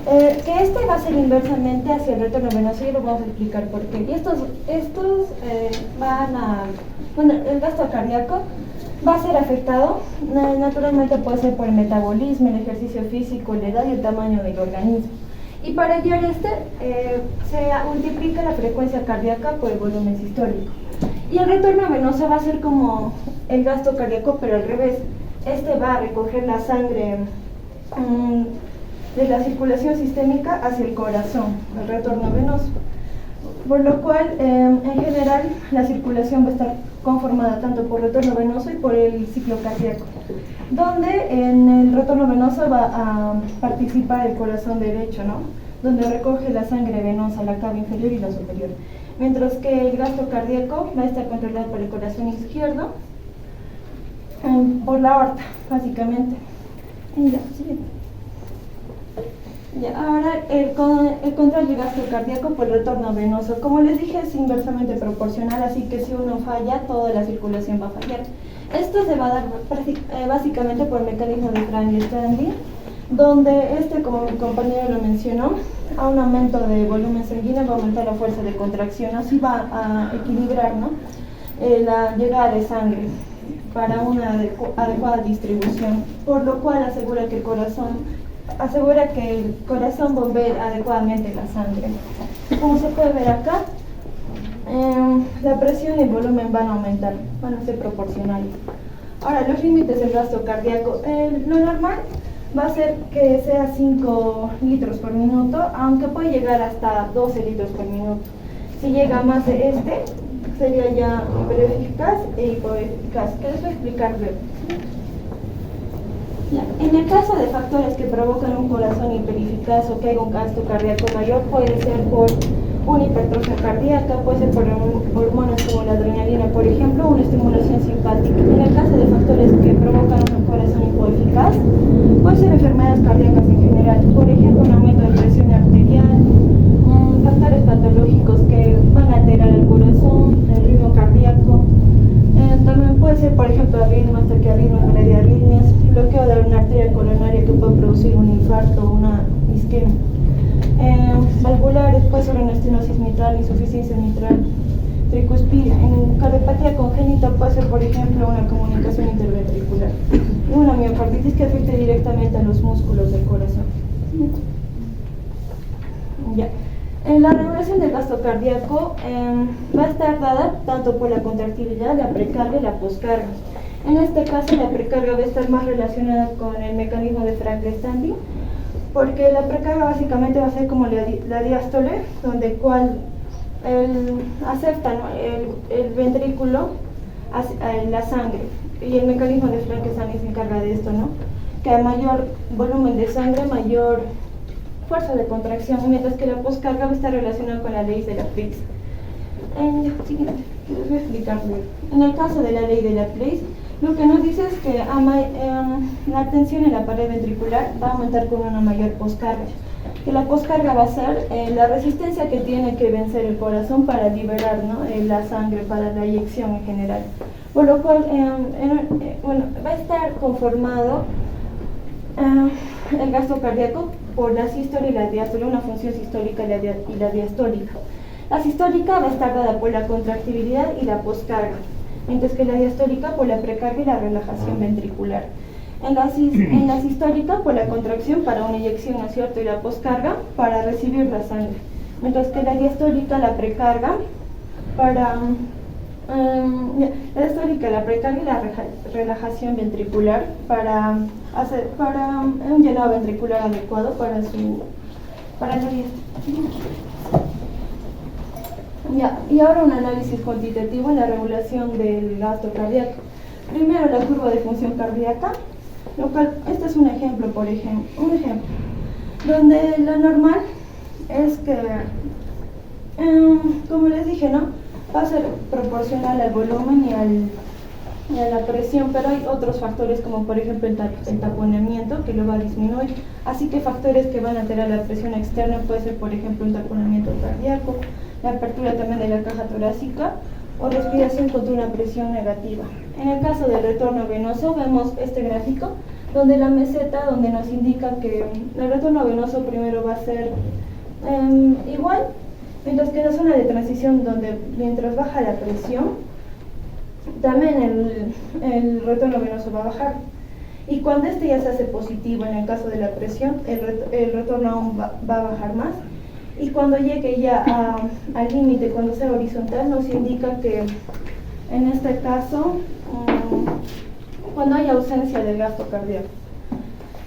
Que este va a ser inversamente hacia el retorno venoso, y lo vamos a explicar por qué. Y estos bueno, el gasto cardíaco va a ser afectado, naturalmente puede ser por el metabolismo, el ejercicio físico, la edad y el tamaño del organismo. Y para hallar se multiplica la frecuencia cardíaca por el volumen sistólico. Y el retorno venoso va a ser como el gasto cardíaco, pero al revés. Este va a recoger la sangre de la circulación sistémica hacia el corazón, el retorno venoso. Por lo cual, en general, la circulación va a estar conformada tanto por retorno venoso y por el ciclo cardíaco, donde en el retorno venoso va a participar el corazón derecho, ¿no? Donde recoge la sangre venosa, la cava inferior y la superior. Mientras que el gasto cardíaco va a estar controlado por el corazón izquierdo, por la aorta, básicamente. Y ya, siguiente. Ya, ahora el control del gasto cardíaco por retorno venoso. Como les dije, es inversamente proporcional, así que si uno falla, toda la circulación va a fallar. Esto se va a dar básicamente por el mecanismo de Frank-Stanley, donde como mi compañero lo mencionó, a un aumento de volumen sanguíneo va a aumentar la fuerza de contracción, así va a equilibrar, ¿no? La llegada de sangre para una adecuada distribución, por lo cual asegura que el corazón bombee adecuadamente la sangre. Como se puede ver acá, la presión y el volumen van a aumentar, van a ser proporcionales. Ahora, los límites del gasto cardíaco. Lo normal va a ser que sea 5 litros por minuto, aunque puede llegar hasta 12 litros por minuto. Si llega más de sería ya hipereficaz e hipoeficaz, que les voy a explicar luego. En el caso de factores que provocan un corazón hipereficaz o que haya un gasto cardíaco mayor, puede ser por una hipertrofia cardíaca, puede ser por hormonas como la adrenalina, por ejemplo, una estimulación simpática. En el caso de factores que provocan un corazón hipoeficaz, puede ser enfermedades cardíacas en general, por ejemplo, un aumento de presión arterial, factores patológicos que van a alterar el corazón, el ritmo cardíaco. También puede ser, por ejemplo, arritmias, taquiarritmias, bradiarritmias, bloqueo de una arteria coronaria que puede producir un infarto o una isquemia. Valvulares, puede ser una estenosis mitral, insuficiencia mitral, tricuspide. En cardiopatía congénita puede ser, por ejemplo, una comunicación interventricular. Y una miocarditis que afecte directamente a los músculos del corazón. Ya. La regulación del gasto cardíaco va a estar dada tanto por la contractilidad, la precarga y la poscarga. En este caso, la precarga va a estar más relacionada con el mecanismo de Frank-Stanley, porque la precarga básicamente va a ser como la diástole, donde acepta, ¿no?, el ventrículo la sangre, y el mecanismo de Frank-Stanley se encarga de esto, ¿no? Que a mayor volumen de sangre, mayor fuerza de contracción, mientras que la poscarga va a estar relacionada con la ley de Laplace. Siguiente, les voy a explicar luego. En el caso de la ley de Laplace, lo que nos dice es que la tensión en la pared ventricular va a aumentar con una mayor poscarga. Que la poscarga va a ser la resistencia que tiene que vencer el corazón para liberar, ¿no?, la sangre, para la eyección en general. Por lo cual, va a estar conformado el gasto cardíaco por la sístole y la diástole, una función sistólica y la diastólica. La sistólica va a estar dada por la contractibilidad y la poscarga, mientras que la diastólica por la precarga y la relajación ventricular. En la sistólica por la contracción para una eyección, ¿no es cierto?, y la poscarga para recibir la sangre, mientras que la diastólica, la precarga para la diastólica, la precarga y la relajación ventricular para un llenado ventricular adecuado para la diastólica. Y ahora un análisis cuantitativo en la regulación del gasto cardíaco. Primero la curva de función cardíaca, lo cual, este es un ejemplo, donde lo normal es que, como les dije, ¿no?, va a ser proporcional al volumen y a la presión, pero hay otros factores como por ejemplo el taponamiento, que lo va a disminuir. Así que factores que van a alterar la presión externa puede ser por ejemplo un taponamiento cardíaco, la apertura también de la caja torácica o respiración contra una presión negativa. En el caso del retorno venoso vemos este gráfico donde la meseta donde nos indica que el retorno venoso primero va a ser igual, mientras que en la zona de transición donde mientras baja la presión también el retorno venoso va a bajar, y cuando este ya se hace positivo en el caso de la presión el retorno aún va a bajar más, y cuando llegue ya al límite, cuando sea horizontal, nos indica que en este caso cuando hay ausencia del gasto cardíaco.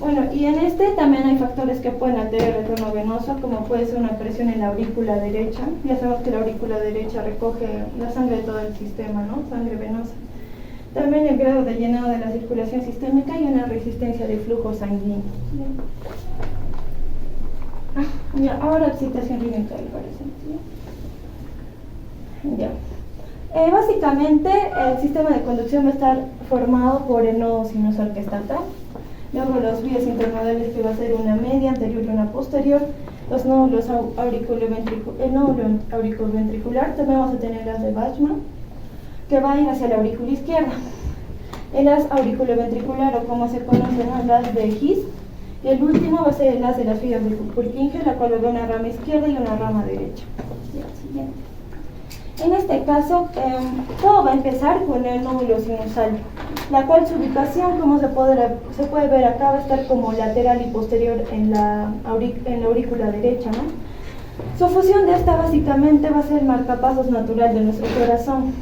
Bueno, y en este también hay factores que pueden alterar el retorno venoso, como puede ser una presión en la aurícula derecha. Ya sabemos que la aurícula derecha recoge la sangre de todo el sistema, ¿no?, sangre venosa. También el grado de llenado de la circulación sistémica y una resistencia de flujo sanguíneo. Ahora excitación rítmica del corazón. Básicamente el sistema de conducción va a estar formado por el nodo sinusal que está acá, luego los vías internodales, que va a ser una media, anterior y una posterior, los nódulos el nódulo auriculoventricular, también vamos a tener las de Bachmann, que va a ir hacia la aurícula izquierda, el haz auriculoventricular, o como se conoce, ¿no?, las de His, y el último va a ser el haz de las fibras de Purkinje, la cual va a ver una rama izquierda y una rama derecha. Siguiente. En este caso, todo va a empezar con el nódulo sinusal, la cual su ubicación, como se puede ver acá, va a estar como lateral y posterior en la aurícula derecha, ¿no? Su función de esta básicamente va a ser el marcapasos natural de nuestro corazón,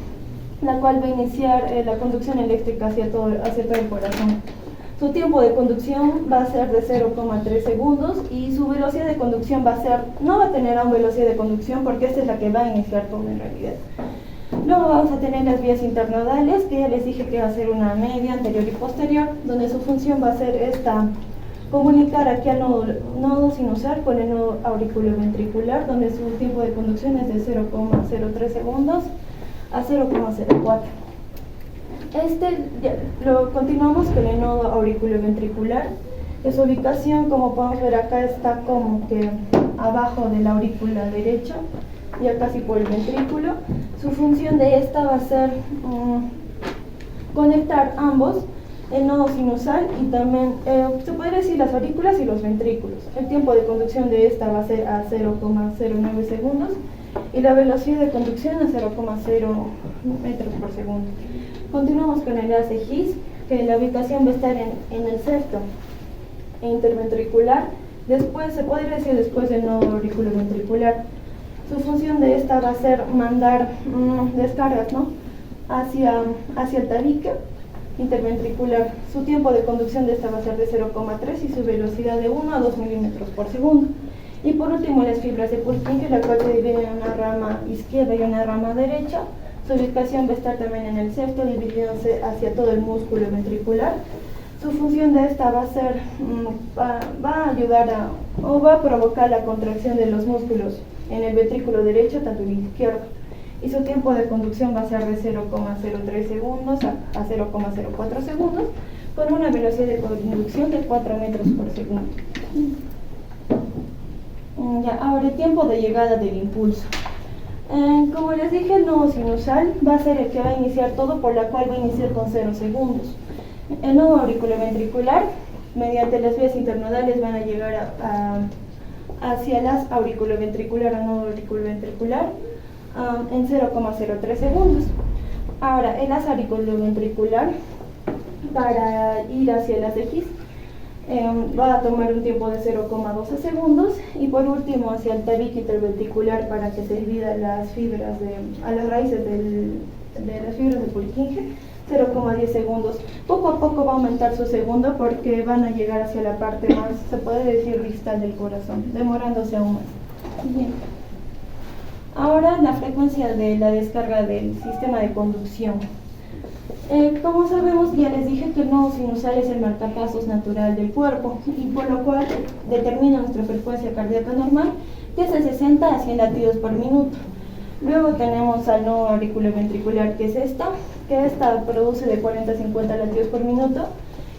la cual va a iniciar la conducción eléctrica hacia todo el corazón. Su tiempo de conducción va a ser de 0,3 segundos y su velocidad de conducción no va a tener aún velocidad de conducción, porque esta es la que va a iniciar todo en realidad. Luego vamos a tener las vías internodales, que ya les dije que va a ser una media, anterior y posterior, donde su función va a ser comunicar aquí al nodo sinusal con el nodo auriculoventricular, donde su tiempo de conducción es de 0,03 segundos a 0,04. Lo continuamos con el nodo auriculoventricular, que su ubicación, como podemos ver acá, está como que abajo de la aurícula derecha, ya casi por el ventrículo. Su función de esta va a ser conectar ambos, el nodo sinusal y también, se podría decir, las aurículas y los ventrículos. El tiempo de conducción de esta va a ser a 0,09 segundos y la velocidad de conducción a 0,0 metros por segundo. Continuamos con el haz de His, que la ubicación va a estar en el septo interventricular, después, se podría decir, después del nodo auriculoventricular. Su función de esta va a ser mandar descargas, ¿no?, hacia el tabique interventricular. Su tiempo de conducción de esta va a ser de 0,3 y su velocidad de 1 a 2 milímetros por segundo. Y por último, las fibras de Purkinje, la cual se divide en una rama izquierda y una rama derecha. Su ubicación va a estar también en el septo, dividiéndose hacia todo el músculo ventricular. Su función de esta va a ser, va a ayudar va a provocar la contracción de los músculos en el ventrículo derecho, tanto el izquierdo. Y su tiempo de conducción va a ser de 0,03 segundos a 0,04 segundos, con una velocidad de conducción de 4 metros por segundo. Ahora el tiempo de llegada del impulso. Como les dije, el nodo sinusal va a ser el que va a iniciar todo, por la cual va a iniciar con 0 segundos. El nodo auriculoventricular mediante las vías internodales van a llegar hacia las auriculoventricular o nodo auriculoventricular en 0,03 segundos. Ahora, el as auriculoventricular, para ir hacia el as X, va a tomar un tiempo de 0,12 segundos, y por último hacia el tabique interventricular, para que se divida las fibras a las raíces de las fibras de Purkinje, 0,10 segundos. Poco a poco va a aumentar su segundo porque van a llegar hacia la parte más, se puede decir, distal del corazón, demorándose aún más. Bien. Ahora la frecuencia de la descarga del sistema de conducción. Como sabemos, ya les dije que el nodo sinusal es el marcapasos natural del cuerpo, y por lo cual determina nuestra frecuencia cardíaca normal, que es de 60 a 100 latidos por minuto. Luego tenemos al nodo auriculoventricular, que es esta produce de 40 a 50 latidos por minuto,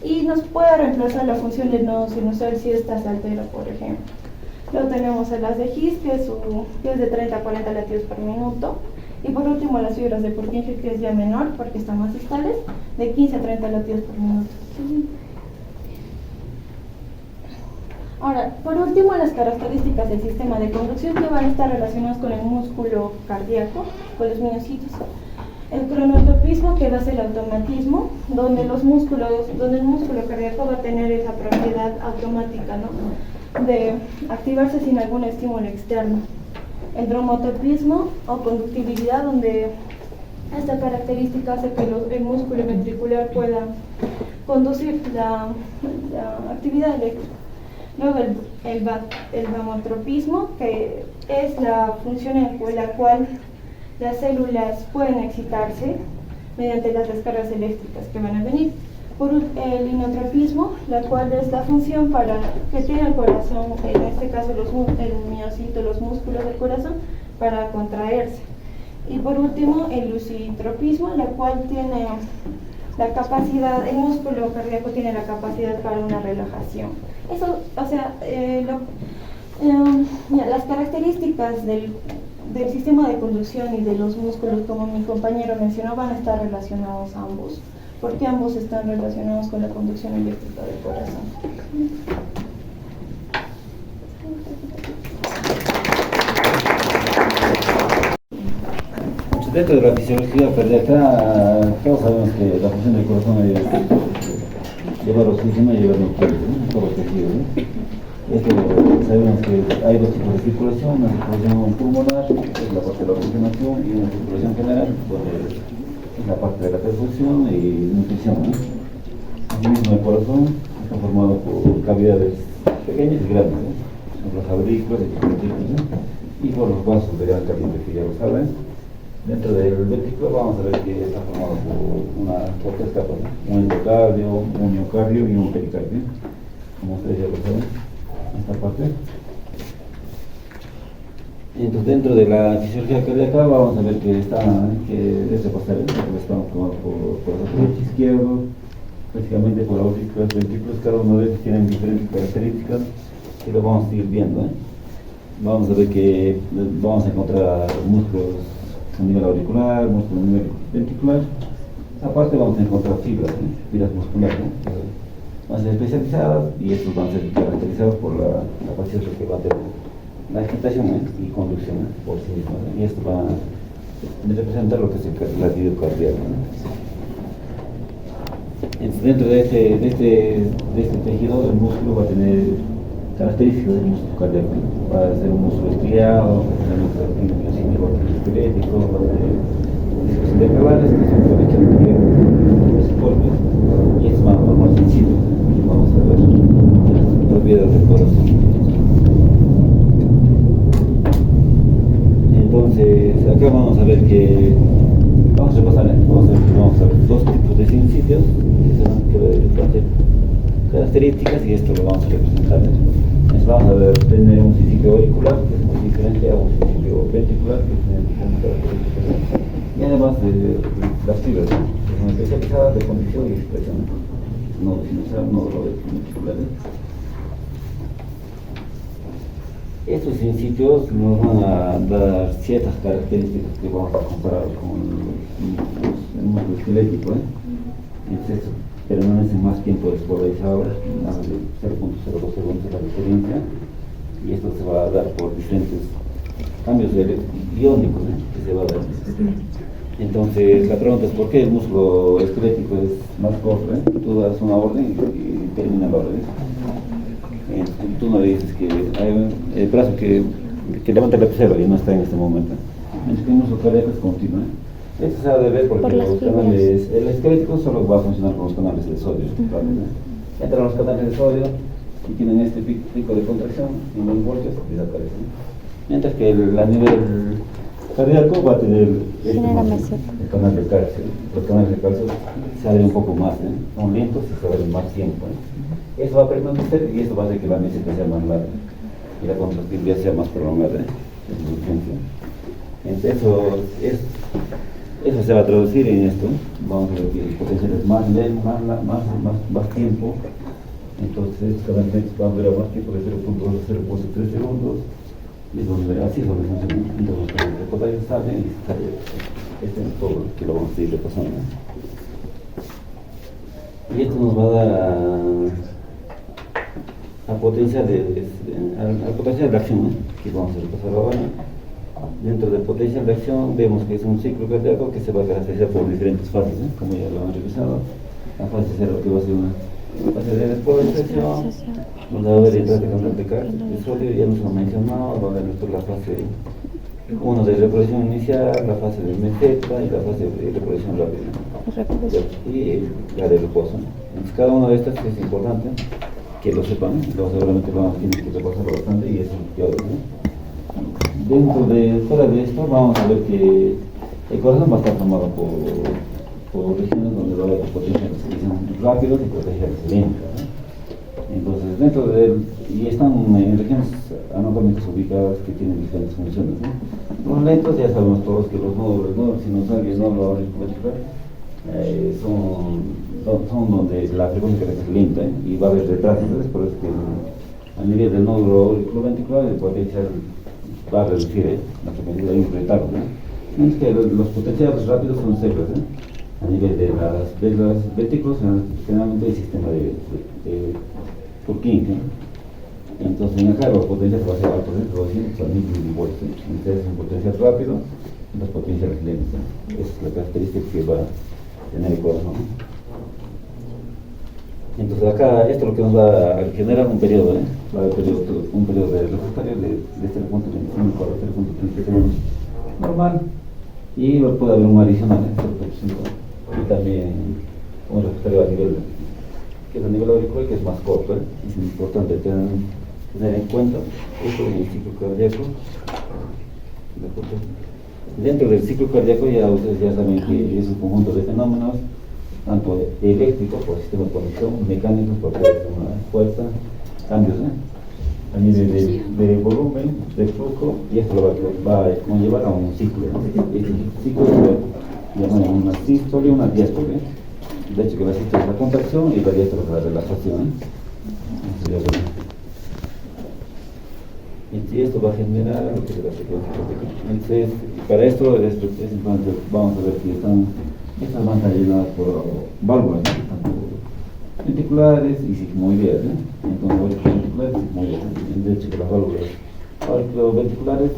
y nos puede reemplazar la función del nodo sinusal si esta se altera, por ejemplo. Luego tenemos el as de His, que es de 30 a 40 latidos por minuto. Y por último, las fibras de Purkinje, que es ya menor porque están más distales, de 15 a 30 latidos por minuto. Ahora, por último, las características del sistema de conducción, que van a estar relacionadas con el músculo cardíaco, con los miocitos. El cronotropismo, que va a ser el automatismo, donde el músculo cardíaco va a tener esa propiedad automática, ¿no?, de activarse sin algún estímulo externo. El dromotropismo o conductibilidad, donde esta característica hace que el músculo ventricular pueda conducir la actividad eléctrica. Luego el vamotropismo, que es la función en la cual las células pueden excitarse mediante las descargas eléctricas que van a venir. Por el inotropismo, la cual es la función para que tenga el corazón, en este caso el miocito, los músculos del corazón, para contraerse. Y por último, el lucitropismo, la cual tiene la capacidad, el músculo cardíaco tiene la capacidad para una relajación. Eso, o sea, las características del sistema de conducción y de los músculos, como mi compañero mencionó, van a estar relacionados ambos, porque ambos están relacionados con la conducción eléctrica del corazón. Dentro de la fisiología cardíaca, todos sabemos que la función del corazón es llevar oxígeno y llevar nutrientes, ¿no?, todos los tejidos, ¿no? Esto sabemos que hay dos tipos de circulación: una circulación pulmonar, que es la parte de la oxigenación, y una circulación general, donde es la parte de la perfusión y nutrición, ¿no? Asimismo, el corazón está formado por cavidades pequeñas y grandes, ¿no?, son los aurículas y los ventrículos, ¿no?, y por los vasos de gran calibre, que ya lo saben. Dentro del ventrículo vamos a ver que está formado por tres capas, ¿no?, un endocardio, un miocardio y un pericardio, como ustedes ya lo saben, esta parte. Entonces, dentro de la fisiología cardíaca vamos a ver que es de posterior, que estamos formados por el derecho izquierdo, prácticamente por aurículas, ventrículos. Cada uno de ellos tienen diferentes características que lo vamos a ir viendo, ¿eh? Vamos a ver que vamos a encontrar músculos a nivel auricular, músculos a nivel ventricular. Aparte vamos a encontrar fibras musculares, ¿no?, van a ser especializadas, y estos van a ser caracterizados por la capacidad que va a tener la excitación, y conducción, por sí misma, ¿no?, y esto va a representar lo que es el latido cardíaco, ¿no? Entonces, dentro de este tejido, el músculo va a tener características del músculo cardíaco, ¿no? Va a ser un músculo estriado, esquelético, va a tener discos intercalares, que son conexiones corpus, y estos van a formar sitios, y vamos a ver las propiedades del corazón. Entonces, acá vamos a ver que vamos a repasar, vamos a ver dos tipos de sitios que van a ser características, y esto lo vamos a representar. Entonces, vamos a ver, tener un sitio auricular, que es muy diferente a un sitio ventricular, que tiene diferentes características, y además de las fibras, que son especializadas de conducción y expresión, no sinusal, no ventriculares. Estos sitios nos van a dar ciertas características que vamos a comparar con el músculo esquelético, ¿eh? Entonces, pero no necesita más tiempo de polarizado, más de 0.02 segundos es la diferencia, y esto se va a dar por diferentes cambios iónicos que se va a dar. Entonces la pregunta es ¿por qué el músculo esquelético es más corto? Tú das una orden y termina la orden. Tú no le dices que hay el brazo que levanta la pizarra y no está en este momento. Mientras que el músculo cardíaco es continuo. Esto se ha de ver porque Por las los canales, el esquelético solo va a funcionar con los canales de sodio. Entran los canales de sodio y tienen este pico de contracción en los voltios y desaparecen. Mientras que a nivel cardíaco va a tener el canal de calcio. Los canales de calcio se abren un poco más, son lentos y se abren más tiempo. Eso va a permanecer y eso va a hacer que la meseta sea más larga y la contractibilidad sea más prolongada. Entonces eso se va a traducir en esto. Vamos a ver que el potencial es más lento, más tiempo. Entonces cada vez va a durar más tiempo de 0.2 a 0.3 segundos. Y así es donde funciona. Entonces los potasios salen y sale. Este es todo que lo vamos a seguir repasando. Y esto nos va a dar al potencial de acción, que vamos a repasar ahora. Dentro del potencial de acción vemos que es un ciclo cardíaco que se va a caracterizar por diferentes fases, como ya lo han revisado. La fase 0 que va a ser una fase de despolarización, donde va a haber entrada de canal de sodio, ya nos lo han mencionado, va a haber la fase 1 de reproducción inicial, la fase de meseta y la fase de reproducción rápida. Y la de reposo. Entonces cada una de estas es importante que lo sepan, seguramente vamos a tener que repasarlo bastante y eso es lo que fuera de esto vamos a ver que el corazón va a estar formado por regiones donde va a haber potenciales que son rápidos y potenciales lentos. Entonces dentro de él, y están en regiones anatómicas ubicadas que tienen diferentes funciones. Los lentos ya sabemos todos que los nódulos sinusales y el nódulo auricular son donde la frecuencia cardíaca es lenta y va a haber retrasos. Entonces por eso que a nivel del nódulo auricular el potencial va a reducir la frecuencia de un retardo. Es que los potenciales rápidos son células. A nivel de las ventrículos, generalmente el sistema de Purkinje. Entonces, acá los potenciales van a ser altos, 200 a 1000 milivolts. Entonces, es un potencial rápido y los potenciales lentos. Esa es la característica que va a tener el corazón. Entonces, acá esto es lo que nos va a generar un periodo, va a haber un periodo de refractario de 0.25 a 0.30 segundos normal, y puede haber un adicional de 0.5 y también un refractario que es a nivel auricular, que es más corto. Es importante tener en cuenta esto en el ciclo cardíaco. Dentro del ciclo cardíaco ya ustedes ya saben que es un conjunto de fenómenos, tanto eléctricos por sistema de conexión, mecánicos por una fuerza, cambios a nivel de volumen, de flujo, y esto lo va a conllevar a un ciclo. Este ciclo se llama una sístole y una diástole. De hecho que la sístole es la contracción y la diástole es la relajación. Y esto va a generar lo que es la frecuencia cardíaca. Entonces, para esto es importante, vamos a ver que estas van a estar llenadas por válvulas, tanto ventriculares y sigmoideas. Entonces, ventriculares y sigmoideas. De hecho, que las válvulas ventriculares,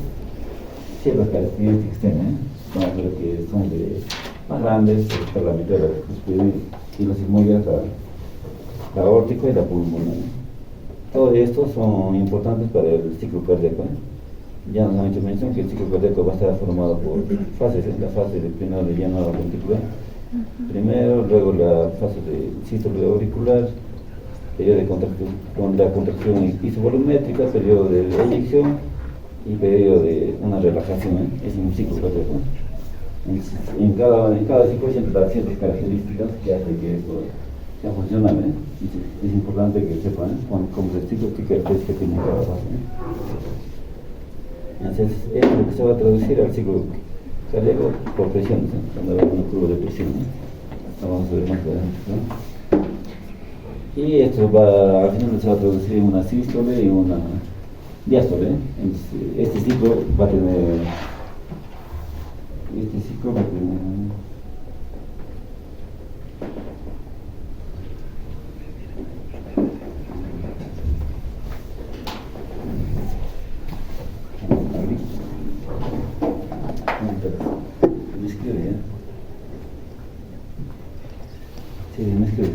ciertas características tienen. Vamos a ver que son más grandes, está la mitad de la cuspide, y las sigmoideas, la aórtica y la pulmonar. Todos estos son importantes para el ciclo cardíaco. Ya nos han hecho mención que el ciclo cardíaco va a estar formado por fases. La fase de primero de llenado ventricular, primero, luego la fase de sístole auricular, periodo de contracción con la contracción isovolumétrica, periodo de eyección y periodo de una relajación. Es un ciclo cardíaco. En cada ciclo siempre da ciertas características que hacen que esto sea funcional. Es importante que sepan cómo es el ciclo, qué características tiene cada fase. Entonces, es lo que se va a traducir al ciclo cardíaco por presión, cuando va una curva de presión. Vamos a ver más adelante. Y esto al final se va a traducir en una sístole y una diástole. Entonces, este ciclo va a tener Me escribe, ¿eh? Sí, me escribes.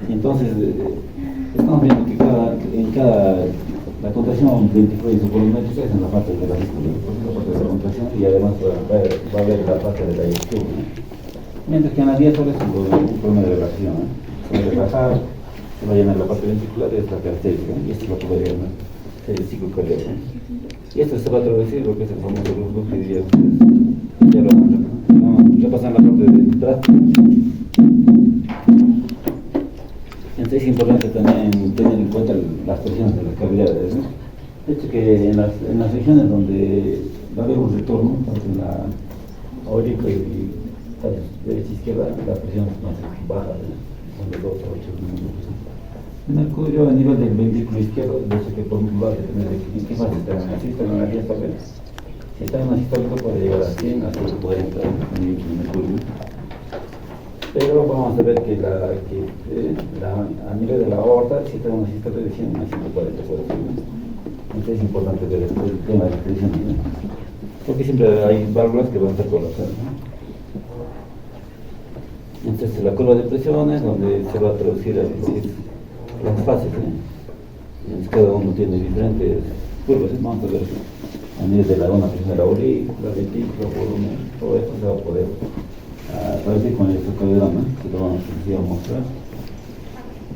Entonces, estamos viendo que la contracción venticular volumétrica es en la parte de la parte de la contracción y además va a haber la parte de la eyección, ¿no? Mientras que en la diástole es un problema de relajación, ¿no? Se va a relajar, se va a llenar la parte ventricular y es la característica, ¿no? Y esto es lo que va a llenar el ciclo cardíaco, ¿no? Y esto se va a traducir lo que es el famoso luz que diría ustedes, ya lo repasan la parte de tráfico. Entonces es importante también tener en cuenta las presiones de las cavidades, ¿no? De hecho que en las regiones donde va a haber un retorno, tanto en la aórica y derecha e izquierda, la presión es más baja, ¿no? Son de 2 a 8 minutos. En el cuello, a nivel del ventrículo izquierdo, de hecho que por un va a depender de en qué fase está, si está en la diástole. Si está en una sistólica puede llegar a 100 hasta 40 en el cuello. Pero vamos a ver que a nivel de la aorta, si está en una sistólica de 100 a 140 puede ser, ¿no? Entonces es importante ver el tema de la presión, ¿no? Porque siempre hay válvulas que van a estar colapsadas, ¿no? Entonces la curva de presiones donde se va a traducir las fases, ¿no? Entonces cada uno tiene diferentes curvas, ¿no? Vamos a ver a nivel de una presión de la aurícula, ventículo, volumen, todo esto se va a poder traducir con el electrocardiograma, que lo vamos a mostrar.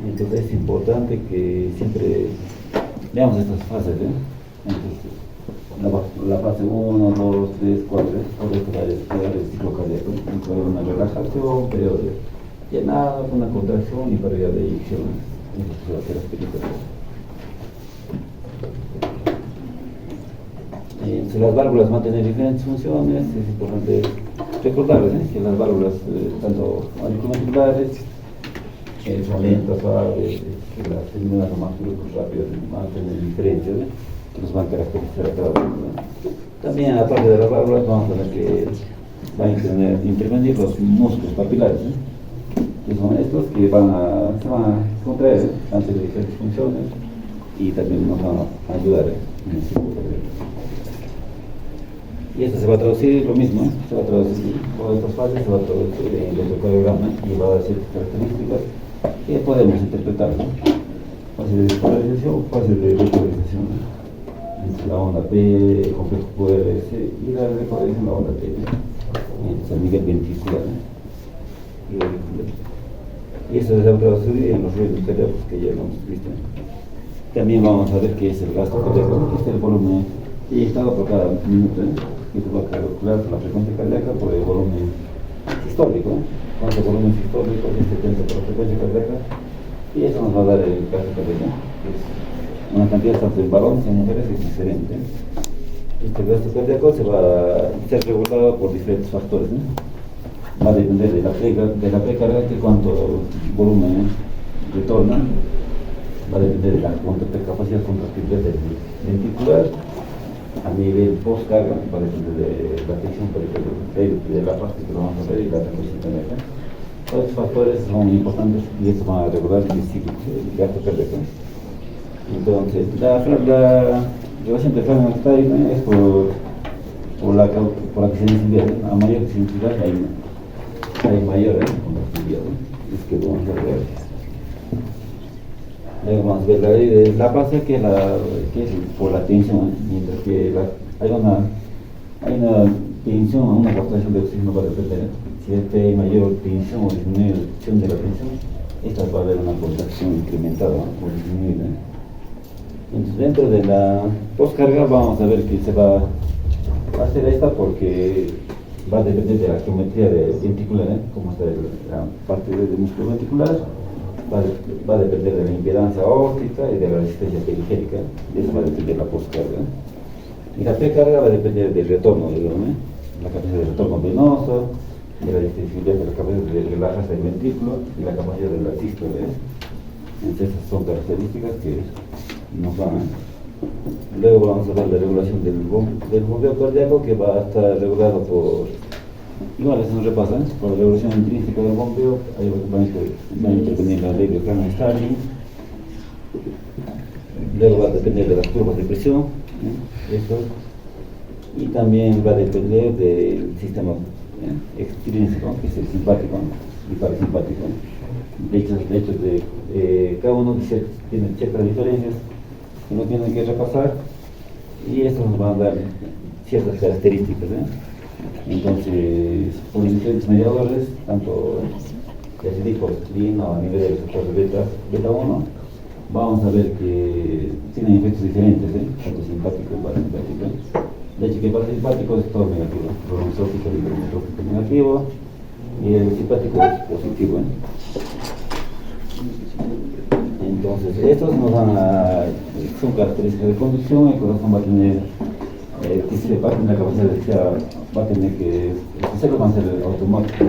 Entonces es importante que siempre veamos estas fases, ¿eh? Entonces, la fase 1, 2, 3, 4, todo esto va a llegar el ciclo cardíaco, incluye una relajación, periodo de llenado, una contracción y pérdida de eyección. Eso va a ser las películas. Entonces las válvulas van a tener diferentes funciones, es importante recordarles, que las válvulas, tanto auriculoventriculares, son lentas, suaves, que las terminadas son más rápidas, van a tener diferencias, que nos van a caracterizar a cada válvula. También, aparte de las válvulas, vamos a ver que van a intervenir los músculos papilares, que son estos que se van a contraer ante diferentes funciones y también nos van a ayudar en el ciclo cardíaco. Y esto se va a traducir lo mismo, se va a traducir todas estas fases, se va a traducir en el electrocardiograma y va a dar ciertas características que podemos interpretar, ¿no? Fase de despolarización, fase de repolarización, ¿no? Entre la onda P, complejo QRS y la repolarización la onda T, a nivel ventricular, ¿no? Y esto se va a traducir en los ruidos cardíacos que ya hemos visto. También vamos a ver qué es el gasto cardíaco, este es el volumen inyectado por cada minuto, ¿eh? Que se va a calcular la frecuencia cardíaca por el volumen sistólico, ¿eh? Cuánto volumen sistólico es 70 por la frecuencia cardíaca, y eso nos va a dar el gasto cardíaco, que es una cantidad tanto en varones y en mujeres es diferente. Este gasto cardíaco se va a ser regulado por diferentes factores, ¿eh? Va a depender de la precarga, que cuánto volumen retorna, va a depender de la capacidad contractible del ventricular. A nivel postcarga, va a depender de la tensión de la parte que lo vamos a ver y la reposición cardíaca. Todos estos factores son importantes y esto va a regular el ciclo de gasto cardíaco. Entonces, la relación de fármaco está ahí, es por la que se necesita, a mayor que se necesita hay mayor contractividad, ¿no? Es que vamos a ver. Luego vamos a ver la ley de la base, que es por la tensión, mientras que hay una tensión, una captación de oxígeno va a depender. Si hay mayor tensión o disminución de la tensión, esta va a haber una contracción incrementada o disminuida. Entonces, dentro de la postcarga vamos a ver que se va a hacer esta porque va a depender de la geometría ventricular, como está la parte del músculo ventricular. Va a depender de la impedancia óptica y de la resistencia periférica, y eso va a depender de la postcarga. Y la precarga va a depender del retorno, digamos, la capacidad de retorno venoso, de la distensibilidad de la capacidad de relajarse del ventrículo y la capacidad de la sístole. Entonces, esas son características que nos van Luego vamos a ver la regulación del bombeo cardíaco, que va a estar regulado por, igual eso nos repasan, por la regulación intrínseca del bombeo. Ahí va a intervenir la ley de Starling. Luego va a depender de las curvas de presión, esto, y también va a depender del sistema extrínseco, que es el simpático y parasimpático. De hecho, cada uno tiene ciertas diferencias que uno tiene que repasar, y esto nos va a dar ciertas características. Entonces, por diferentes mediadores, tanto ya se dijo, a nivel de receptor beta 1, vamos a ver que tienen efectos diferentes, tanto simpático y parasimpático. De hecho, que el parasimpático es todo negativo, prolongótico y hipermetrófico negativo, y el simpático es positivo. Entonces, estos nos van son características de conducción. El corazón va a tener, la capacidad de va a tener que, los celos van a ser automáticos,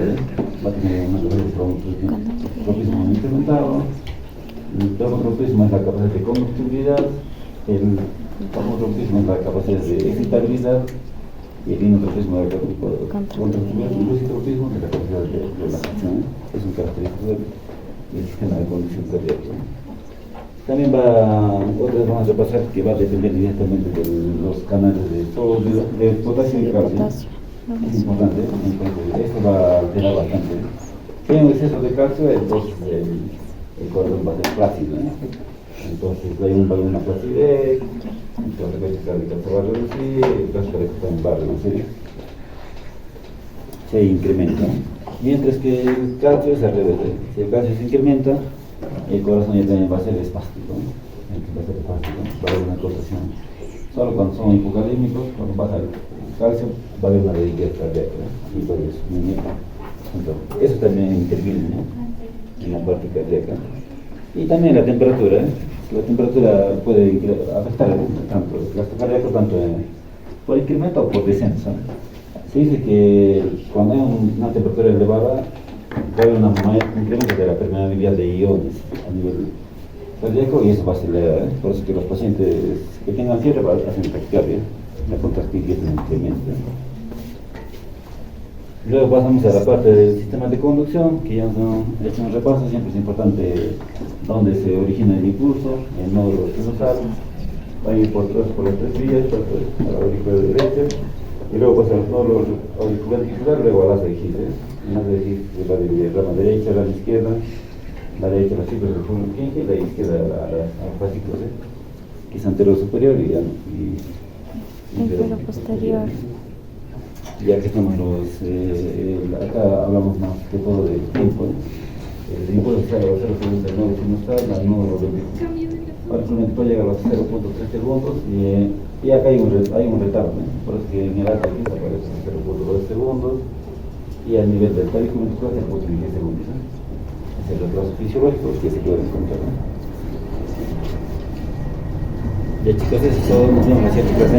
va a tener una capacidad de tropismo incrementado. El tropismo es la capacidad de conductibilidad, el homotropismo es la capacidad de excitabilidad, y el inotropismo es la capacidad de contractibilidad, y el lucitropismo es la capacidad de relajación. Es un característico del sistema de conducción cardíaca. También otras vamos a repasar que va a depender directamente de los canales de sodio, de potasio y calcio. Es importante, entonces esto va a alterar bastante. Si hay un exceso de calcio, entonces el corazón va a ser flácido, entonces va a haber una flacidez, entonces la frecuencia cardíaca se va a reducir, el gasto cardíaco también va a reducir, se incrementa. Mientras que el calcio es al revés, si el calcio se incrementa, el corazón ya también va a ser espástico, va a haber una contracción. Solo cuando son hipocalímicos, cuando baja el calcio, va a haber una rigidez cardíaca, y puede disminuir. Entonces, eso también interviene en la parte cardíaca. Y también la temperatura. La temperatura puede afectar tanto el gasto cardíaco, tanto por incremento o por descenso. Se dice que cuando hay una temperatura elevada, va a haber un incremento de la permeabilidad de iones a nivel cardíaco, y eso va a acelerar. Por eso que los pacientes que tengan fiebre hacen taquicardia, la contractilidad es un incremento. Luego pasamos a la parte del sistema de conducción, que ya nos han hecho un repaso. Siempre es importante dónde se origina el impulso, el nódulo sinusal, va a ir por las tres vías, a la auricular derecha, y luego pasa al nódulo auricular tisular, luego a las vejices. En las vejices se va a dividir rama derecha, rama izquierda, la derecha a la ciclos del flujo quinque, y la izquierda a los fascículos, que es anterior superior y posterior. Ya que estamos acá hablamos más que todo del tiempo. El impulso se haga a los 0.9 sinusal, al nódulo actualmente puede llegar a los 0.3 segundos, y acá hay un retardo, por eso que en el alta aquí aparece 0.2 segundos, y al nivel del tabique ventricular 0.10 segundos. Es el retraso fisiológico que se puede encontrar. Ya chicos, eso es todo. Nos vemos en la siguiente clase.